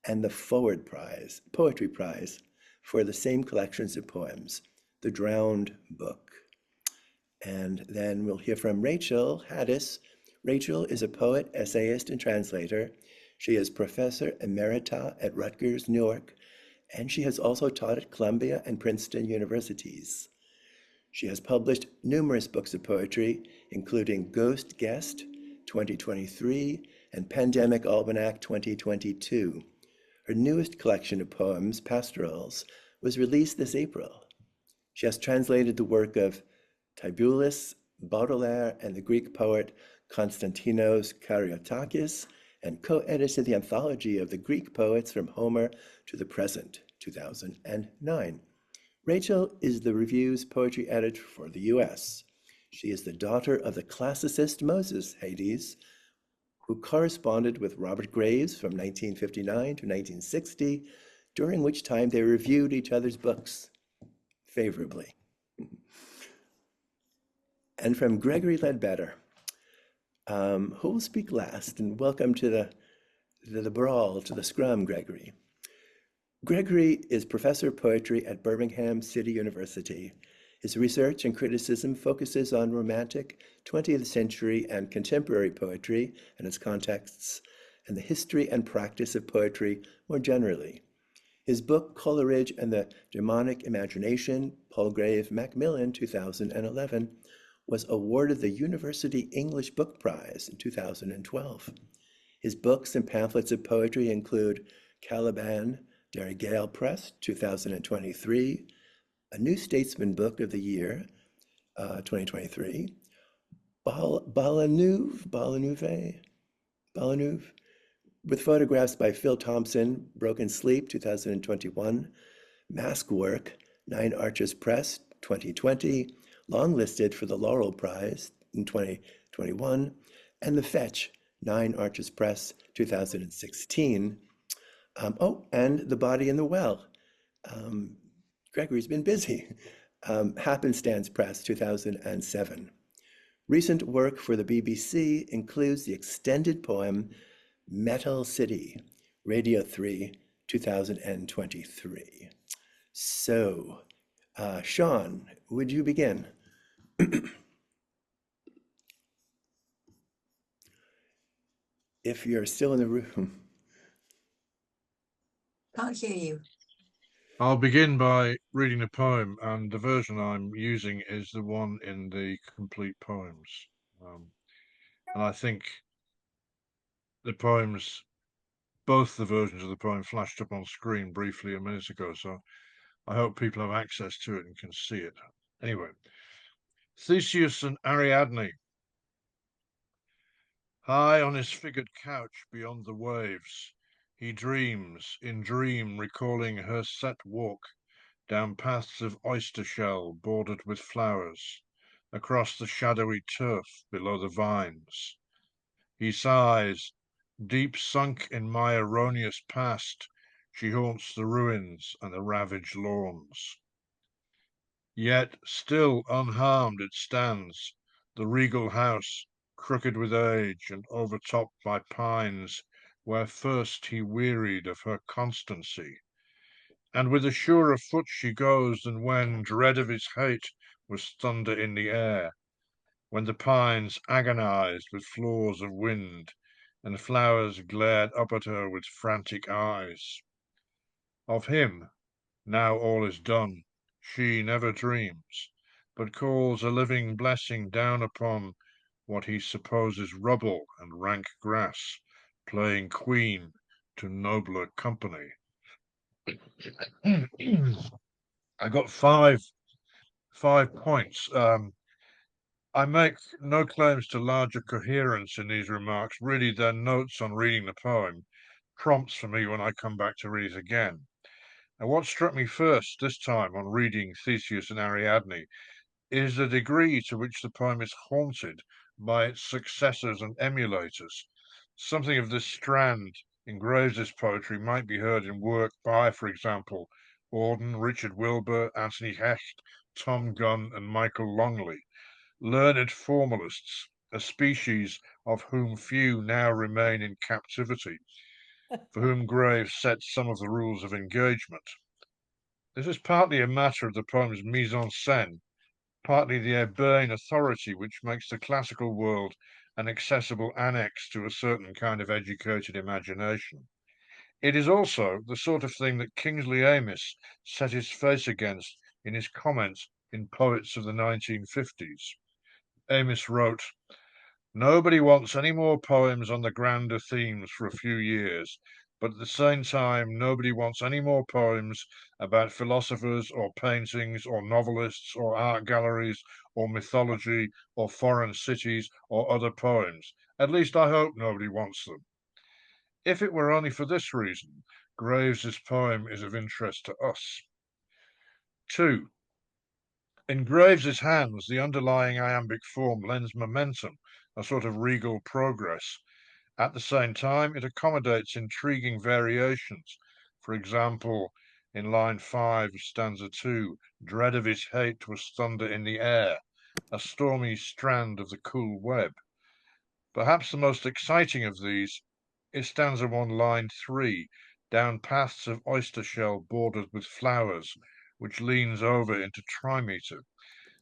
and the Forward Prize, Poetry Prize, for the same collections of poems, The Drowned Book. And then we'll hear from Rachel Haddis. Rachel is a poet, essayist, and translator. She is Professor Emerita at Rutgers, Newark, and she has also taught at Columbia and Princeton universities. She has published numerous books of poetry, including Ghost Guest 2023 and Pandemic Almanac 2022. Her newest collection of poems, Pastorals, was released this April. She has translated the work of Tibullus, Baudelaire, and the Greek poet Konstantinos Karyotakis, and co-edited the anthology of the Greek poets from Homer to the present, 2009. Rachel is the Review's poetry editor for the US. She is the daughter of the classicist Moses Hades, who corresponded with Robert Graves from 1959 to 1960, during which time they reviewed each other's books favorably. And from Gregory Ledbetter, who will speak last, and welcome to the brawl, to the scrum, Gregory. Gregory is professor of poetry at Birmingham City University. His research and criticism focuses on romantic, 20th century and contemporary poetry and its contexts, and the history and practice of poetry more generally. His book, Coleridge and the Demonic Imagination, Palgrave Macmillan, 2011, was awarded the University English Book Prize in 2012. His books and pamphlets of poetry include Caliban, Derry Gale Press, 2023, a New Statesman Book of the Year, 2023, Balanuve, with photographs by Phil Thompson, Broken Sleep, 2021, Mask Work, Nine Arches Press, 2020, longlisted for the Laurel Prize in 2021, and The Fetch, Nine Arches Press, 2016. And The Body in the Well. Gregory's been busy. Happenstance Press, 2007. Recent work for the BBC includes the extended poem Metal City, Radio 3, 2023. So, Sean, would you begin? If you're still in the room. Can't hear you. I'll begin by reading a poem, and the version I'm using is the one in the complete poems. And I think the poems, both the versions of the poem flashed up on screen briefly a minute ago, so I hope people have access to it and can see it. Anyway, Theseus and Ariadne. High on his figured couch beyond the waves, he dreams, in dream recalling her set walk down paths of oyster shell bordered with flowers, across the shadowy turf below the vines. He sighs, deep sunk in my erroneous past, she haunts the ruins and the ravaged lawns. Yet still unharmed it stands, the regal house, crooked with age and overtopped by pines, where first he wearied of her constancy. And with a surer foot she goes than when dread of his hate was thunder in the air, when the pines agonized with flaws of wind, and flowers glared up at her with frantic eyes. Of him, now all is done, she never dreams, but calls a living blessing down upon what he supposes rubble and rank grass, playing queen to nobler company. I got five points. I make no claims to larger coherence in these remarks. Really, they're notes on reading the poem, prompts for me when I come back to read it again. And what struck me first this time on reading Theseus and Ariadne is the degree to which the poem is haunted by its successors and emulators. Something of this strand in Graves's poetry might be heard in work by, for example, Auden, Richard Wilbur, Anthony Hecht, Tom Gunn, and Michael Longley, learned formalists, a species of whom few now remain in captivity, for whom Graves sets some of the rules of engagement. This is partly a matter of the poem's mise en scène, partly the urbane authority which makes the classical world an accessible annex to a certain kind of educated imagination. It is also the sort of thing that Kingsley Amis set his face against in his comments in Poets of the 1950s. Amis wrote, "Nobody wants any more poems on the grander themes for a few years, but at the same time, nobody wants any more poems about philosophers or paintings or novelists or art galleries or mythology or foreign cities or other poems. At least I hope nobody wants them." If it were only for this reason, Graves's poem is of interest to us. 2. In Graves's hands, the underlying iambic form lends momentum, a sort of regal progress. At the same time, it accommodates intriguing variations. For example, in line 5 of stanza 2, dread of his hate was thunder in the air, a stormy strand of the cool web. Perhaps the most exciting of these is stanza 1, line 3, down paths of oyster shell bordered with flowers, which leans over into trimeter.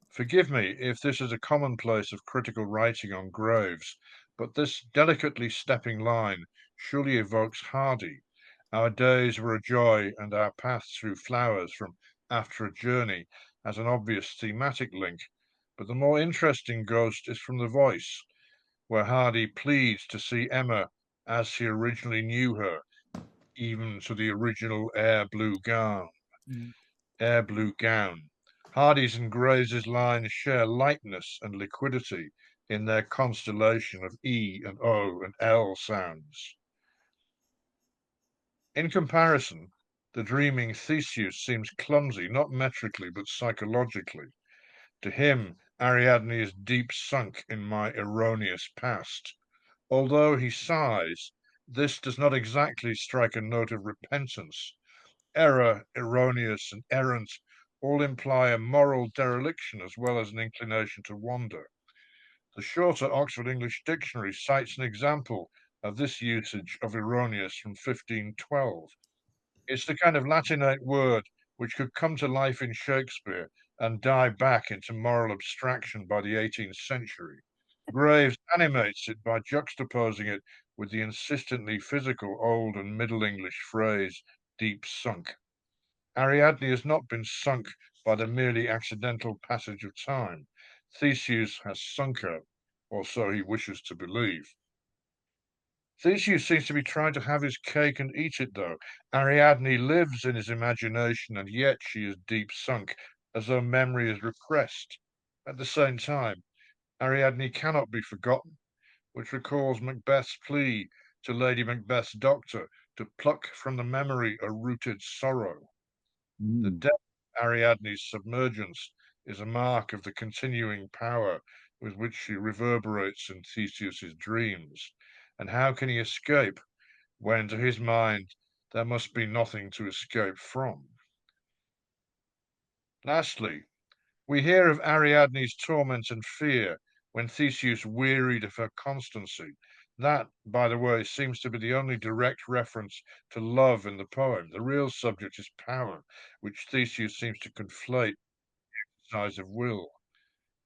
Forgive me if this is a commonplace of critical writing on Graves, but this delicately stepping line surely evokes Hardy. Our days were a joy, and our paths through flowers from After a Journey has an obvious thematic link, but the more interesting ghost is from the voice, where Hardy pleads to see Emma as he originally knew her, even to the original air blue gown. Air blue gown. Hardy's and Graves's lines share lightness and liquidity in their constellation of E and O and L sounds. In comparison, the dreaming Theseus seems clumsy, not metrically, but psychologically. To him, Ariadne is deep sunk in my erroneous past. Although he sighs, this does not exactly strike a note of repentance. Error, erroneous, and errant all imply a moral dereliction as well as an inclination to wander. The shorter Oxford English Dictionary cites an example of this usage of erroneous from 1512. It's the kind of Latinate word which could come to life in Shakespeare and die back into moral abstraction by the 18th century. Graves animates it by juxtaposing it with the insistently physical Old and Middle English phrase, deep sunk. Ariadne has not been sunk by the merely accidental passage of time. Theseus has sunk her, or so he wishes to believe. Theseus seems to be trying to have his cake and eat it, though. Ariadne lives in his imagination, and yet she is deep sunk, as though memory is repressed. At the same time, Ariadne cannot be forgotten, which recalls Macbeth's plea to Lady Macbeth's doctor to pluck from the memory a rooted sorrow. The depth of Ariadne's submergence is a mark of the continuing power with which she reverberates in Theseus's dreams. And how can he escape when, to his mind, there must be nothing to escape from? Lastly, we hear of Ariadne's torment and fear when Theseus wearied of her constancy. That, by the way, seems to be the only direct reference to love in the poem. The real subject is power, which Theseus seems to conflate with the exercise of will.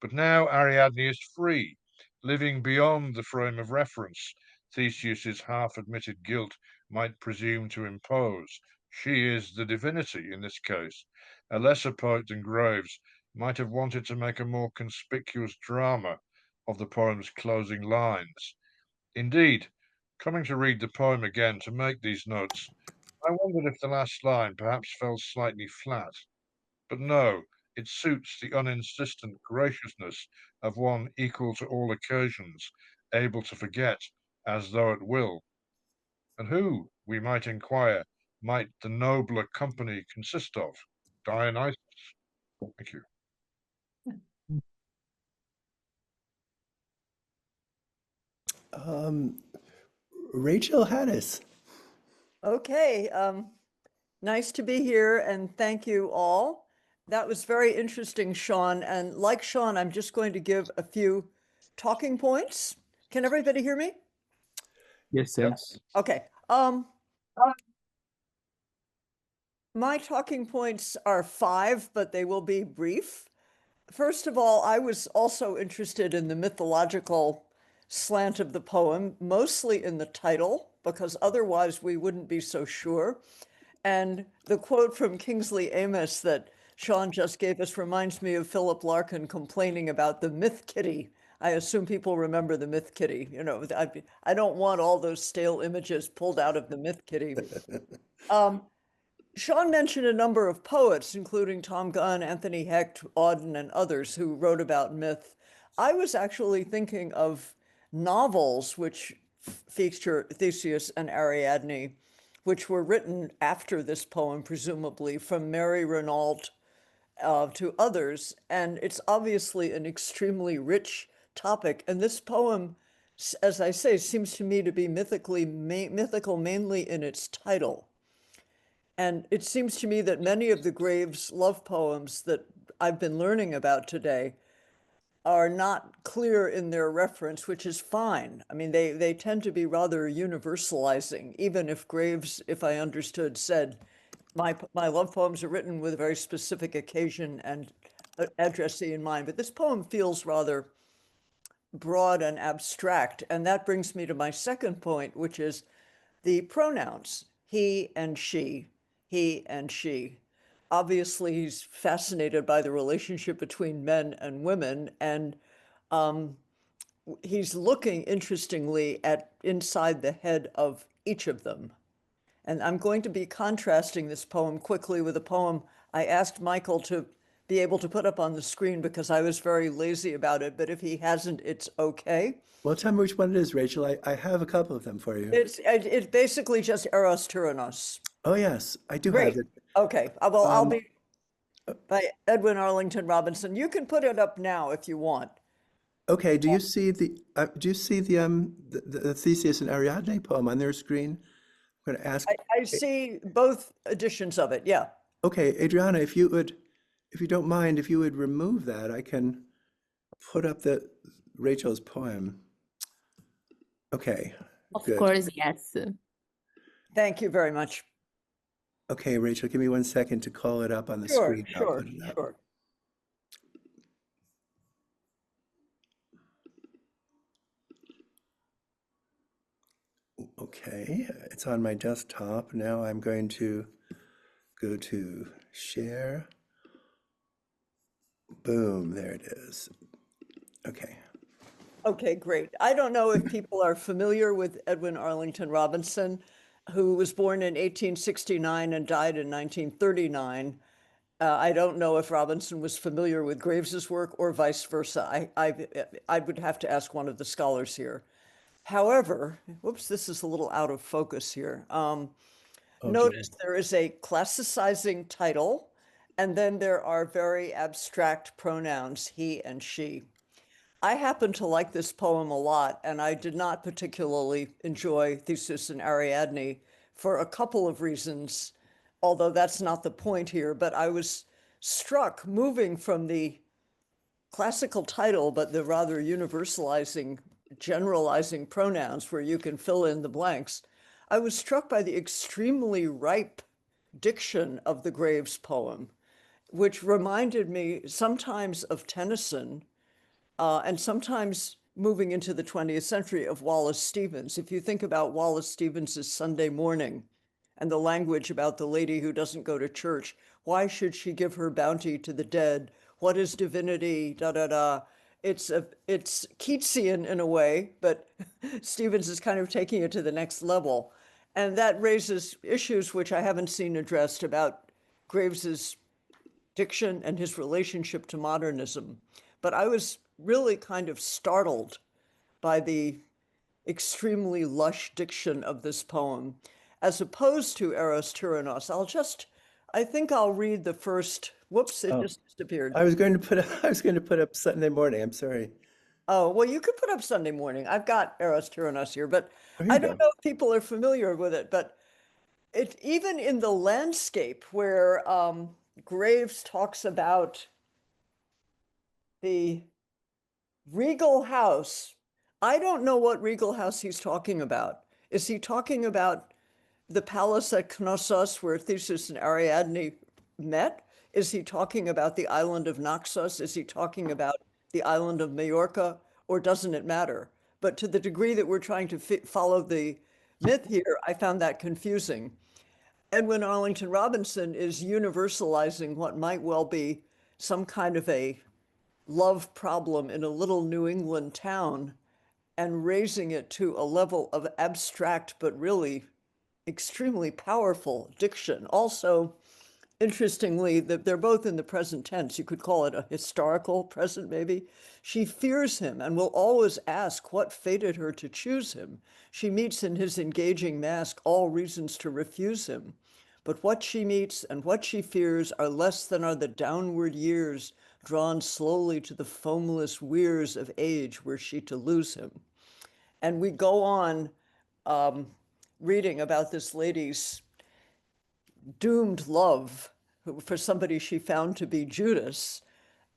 But now Ariadne is free, living beyond the frame of reference Theseus's half-admitted guilt might presume to impose. She is the divinity in this case. A lesser poet than Graves might have wanted to make a more conspicuous drama of the poem's closing lines. Indeed, coming to read the poem again to make these notes, I wondered if the last line perhaps fell slightly flat. But no, it suits the uninsistent graciousness of one equal to all occasions, able to forget as though at will. And who, we might inquire, might the nobler company consist of? Dionysus. Thank you. Rachel Hadis. Okay, nice to be here and thank you all. That was very interesting, Sean. And like Sean, I'm just going to give a few talking points. Can everybody hear me? Yes, yes. Okay. My talking points are 5, but they will be brief. First of all, I was also interested in the mythological slant of the poem, mostly in the title, because otherwise we wouldn't be so sure. And the quote from Kingsley Amis that Sean just gave us reminds me of Philip Larkin complaining about the myth kitty. I assume people remember the myth kitty. You know, I don't want all those stale images pulled out of the myth kitty. Sean mentioned a number of poets, including Tom Gunn, Anthony Hecht, Auden, and others who wrote about myth. I was actually thinking of novels which feature Theseus and Ariadne, which were written after this poem, presumably, from Mary Renault to others. And it's obviously an extremely rich topic. And this poem, as I say, seems to me to be mythical mainly in its title. And it seems to me that many of the Graves love poems that I've been learning about today are not clear in their reference, which is fine. I mean, they tend to be rather universalizing, even if Graves, if I understood, said, my love poems are written with a very specific occasion and addressee in mind. But this poem feels rather broad and abstract. And that brings me to my second point, which is the pronouns, he and she. He and she. Obviously, he's fascinated by the relationship between men and women, and he's looking, interestingly, at inside the head of each of them. And I'm going to be contrasting this poem quickly with a poem I asked Michael to be able to put up on the screen because I was very lazy about it, but if he hasn't, it's okay. Well, tell me which one it is, Rachel. I have a couple of them for you. It's basically just Eros Tyrannos. Oh, yes, I do Great. have it. Okay, well, I'll Um, be by Edwin Arlington Robinson. You can put it up now if you want. Okay, do you see the Theseus and Ariadne poem on their screen? I'm going to ask. I see both editions of it, yeah. Okay, Adriana, if you don't mind, if you would remove that, I can put up the Rachel's poem. Okay, Of good. course, yes. Thank you very much. Okay, Rachel, give me 1 second to call it up on the Sure, screen. I'll sure, put it up. sure. Okay, it's on my desktop. Now I'm going to go to share. Boom, there it is. Okay. Okay, great. I don't know if people are familiar with Edwin Arlington Robinson, who was born in 1869 and died in 1939. I don't know if Robinson was familiar with Graves's work or vice versa. I would have to ask one of the scholars here. However, whoops, this is a little out of focus here. Notice there is a classicizing title, and then there are very abstract pronouns, he and she. I happen to like this poem a lot, and I did not particularly enjoy Theseus and Ariadne for a couple of reasons, although that's not the point here. But I was struck moving from the classical title, but the rather universalizing, generalizing pronouns where you can fill in the blanks. I was struck by the extremely ripe diction of the Graves poem, which reminded me sometimes of Tennyson, and sometimes moving into the 20th century of Wallace Stevens. If you think about Wallace Stevens's Sunday Morning and the language about the lady who doesn't go to church, why should she give her bounty to the dead? What is divinity? Da da da. It's Keatsian in a way, but Stevens is kind of taking it to the next level. And that raises issues which I haven't seen addressed about Graves's diction and his relationship to modernism. But I was really kind of startled by the extremely lush diction of this poem, as opposed to Eros Tyrannos. I think I'll read the first, whoops, it just disappeared. I was going to put up Sunday Morning, I'm sorry. Oh, well, you could put up Sunday Morning. I've got Eros Tyrannos here, but There I you don't go. know if people are familiar with it, but even in the landscape where Graves talks about the regal house, I don't know what regal house he's talking about. Is he talking about the palace at Knossos where Theseus and Ariadne met? Is he talking about the island of Naxos? Is he talking about the island of Majorca? Or doesn't it matter? But to the degree that we're trying to follow the myth here, I found that confusing. Edwin Arlington Robinson is universalizing what might well be some kind of a love problem in a little New England town and raising it to a level of abstract but really extremely powerful diction. Also, interestingly, that they're both in the present tense. You could call it a historical present, maybe. She fears him and will always ask what fated her to choose him. She meets in his engaging mask all reasons to refuse him. But what she meets and what she fears are less than are the downward years drawn slowly to the foamless weirs of age were she to lose him. And we go on reading about this lady's doomed love for somebody she found to be Judas.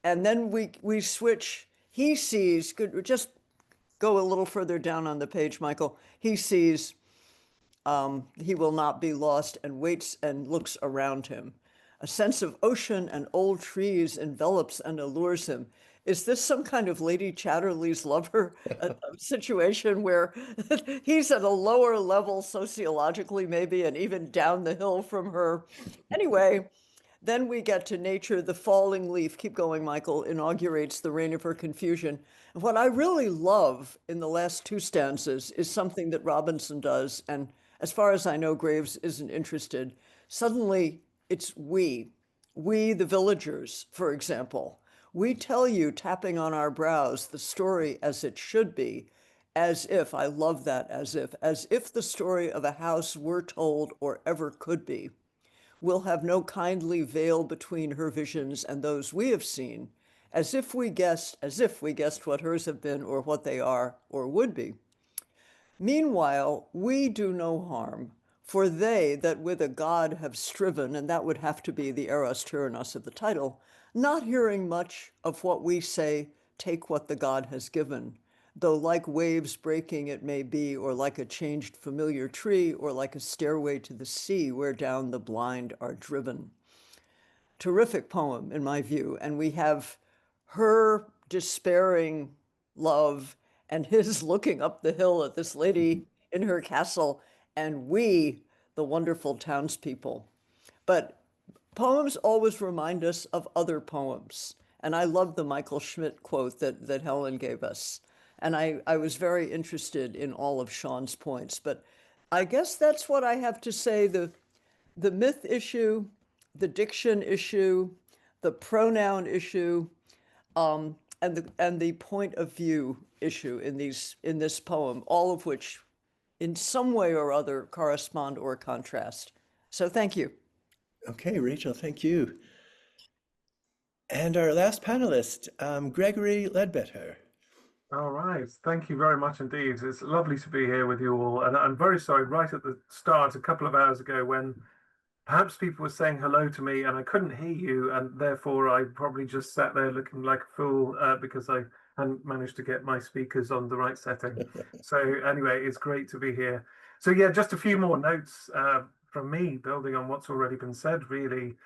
And then we switch. He sees, just go a little further down on the page, Michael. He sees he will not be lost and waits and looks around him. A sense of ocean and old trees envelops and allures him. Is this some kind of Lady Chatterley's lover a situation where he's at a lower level sociologically, maybe, and even down the hill from her? Anyway, then we get to nature. The falling leaf, keep going, Michael, inaugurates the reign of her confusion. And what I really love in the last two stanzas is something that Robinson does, and as far as I know, Graves isn't interested. Suddenly, it's we we, the villagers, for example, we tell you, tapping on our brows, the story as it should be, as if, I love that, as if the story of a house were told or ever could be. We'll have no kindly veil between her visions and those we have seen, as if we guessed what hers have been or what they are or would be. Meanwhile, we do no harm, for they that with a god have striven, and that would have to be the eros tyrannos of the title, not hearing much of what we say, take what the god has given, though like waves breaking it may be, or like a changed familiar tree, or like a stairway to the sea where down the blind are driven. Terrific poem, in my view, and we have her despairing love and his looking up the hill at this lady in her castle, and we, the wonderful townspeople. But poems always remind us of other poems. And I love the Michael Schmidt quote that Helen gave us. And I was very interested in all of Sean's points. But I guess that's what I have to say. The myth issue, the diction issue, the pronoun issue, and the point of view issue in this poem, all of which in some way or other correspond or contrast. So thank you. Okay, Rachel, thank you. And our last panelist, Gregory Ledbetter. All right, thank you very much indeed. It's lovely to be here with you all. And I'm very sorry, right at the start, a couple of hours ago, when perhaps people were saying hello to me and I couldn't hear you, and therefore I probably just sat there looking like a fool because I hadn't managed to get my speakers on the right setting. So anyway, it's great to be here. So yeah, just a few more notes from me, building on what's already been said, really.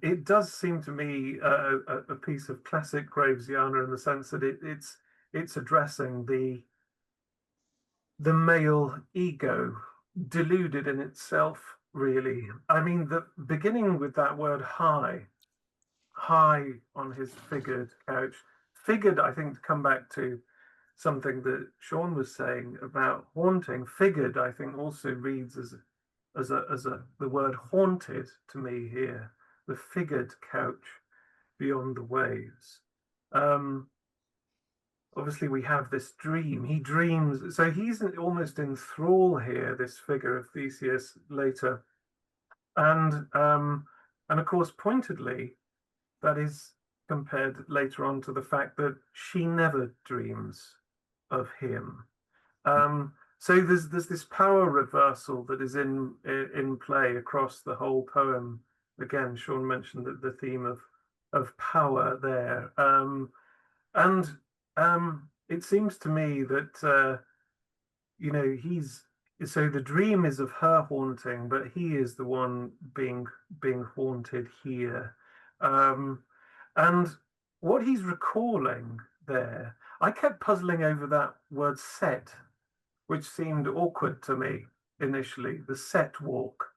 It does seem to me a piece of classic Gravesiana in the sense that it's addressing the male ego, deluded in itself, really. I mean, beginning with that word high on his figured couch. Figured, I think, to come back to something that Sean was saying about haunting. Figured, I think, also reads as the word haunted to me here. The figured couch beyond the waves. Obviously, we have this dream. He dreams, so he's almost in thrall here. This figure of Theseus later, and of course, pointedly, that is compared later on to the fact that she never dreams of him. So there's this power reversal that is in play across the whole poem. Again, Sean mentioned the theme of power there, and it seems to me that so the dream is of her haunting, but he is the one being haunted here. And what he's recalling there, I kept puzzling over that word set, which seemed awkward to me initially, the set walk.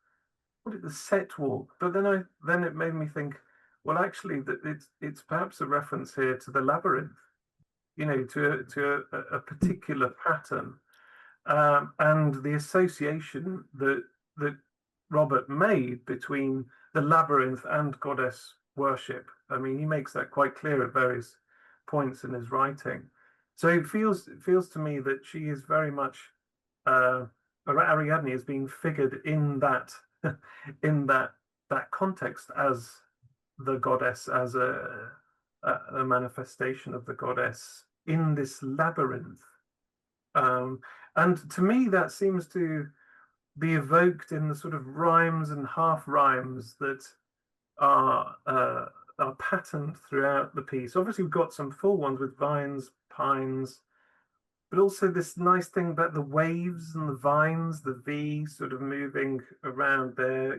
What is the set walk? But then it made me think, well, actually, that it's perhaps a reference here to the labyrinth, to a particular pattern, and the association that Robert made between the labyrinth and goddess worship. I mean, he makes that quite clear at various points in his writing. So it feels to me that she is very much Ariadne is being figured in that that context as the goddess, as a manifestation of the goddess in this labyrinth. And to me, that seems to be evoked in the sort of rhymes and half rhymes that are patterned throughout the piece. Obviously, we've got some full ones with vines, pines, but also this nice thing about the waves and the vines, the V sort of moving around there.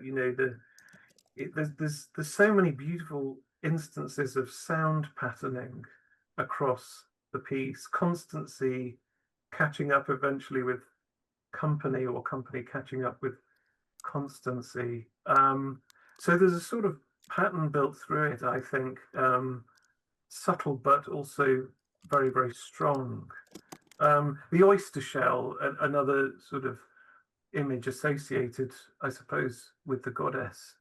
There's so many beautiful instances of sound patterning across the piece. Constancy catching up eventually with company, or company catching up with constancy. So there's a sort of pattern built through it, I think, subtle but also very, very strong. The oyster shell, another sort of image associated, I suppose, with the goddess.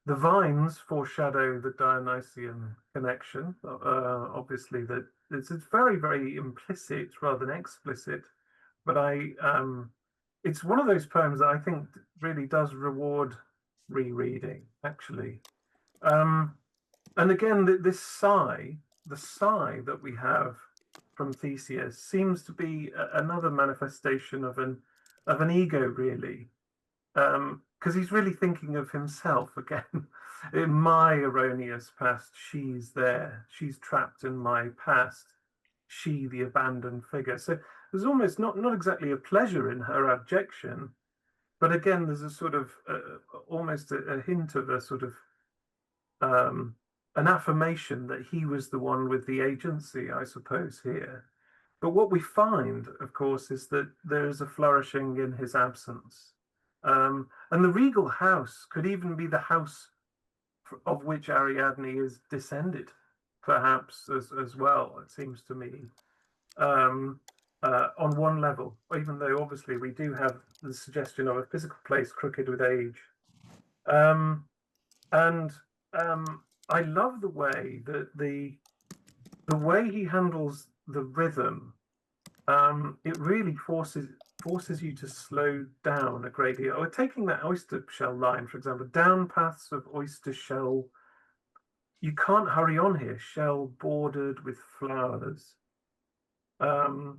The vines foreshadow the Dionysian connection. Obviously, that it's very, very implicit rather than explicit. But it's one of those poems that I think really does reward rereading, actually. And again, this sigh, the sigh that we have from Theseus seems to be another manifestation of an ego, really, because he's really thinking of himself again. In my erroneous past, she's there. She's trapped in my past. She, the abandoned figure. So there's almost not exactly a pleasure in her abjection, but again, there's a sort of almost a hint of a sort of an affirmation that he was the one with the agency, I suppose, here. But what we find, of course, is that there is a flourishing in his absence. And the regal house could even be the house of which Ariadne is descended, perhaps, as well, it seems to me, on one level, even though obviously we do have the suggestion of a physical place crooked with age. I love the way that the way he handles the rhythm, it really forces you to slow down a great deal. Or taking that oyster shell line, for example, down paths of oyster shell. You can't hurry on here. Shell bordered with flowers. Across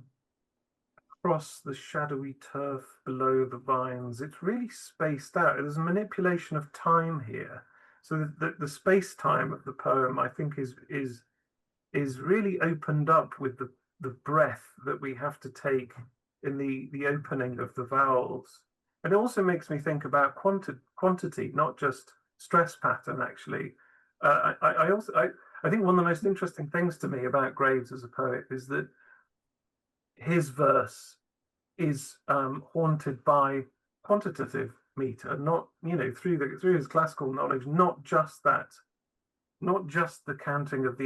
the shadowy turf below the vines. It's really spaced out. There's a manipulation of time here. So the space-time of the poem, I think, is really opened up with the breath that we have to take in the opening of the vowels. And it also makes me think about quantity, not just stress pattern, actually. I think one of the most interesting things to me about Graves as a poet is that his verse is haunted by quantitative meter, not, through his classical knowledge, not just the counting of the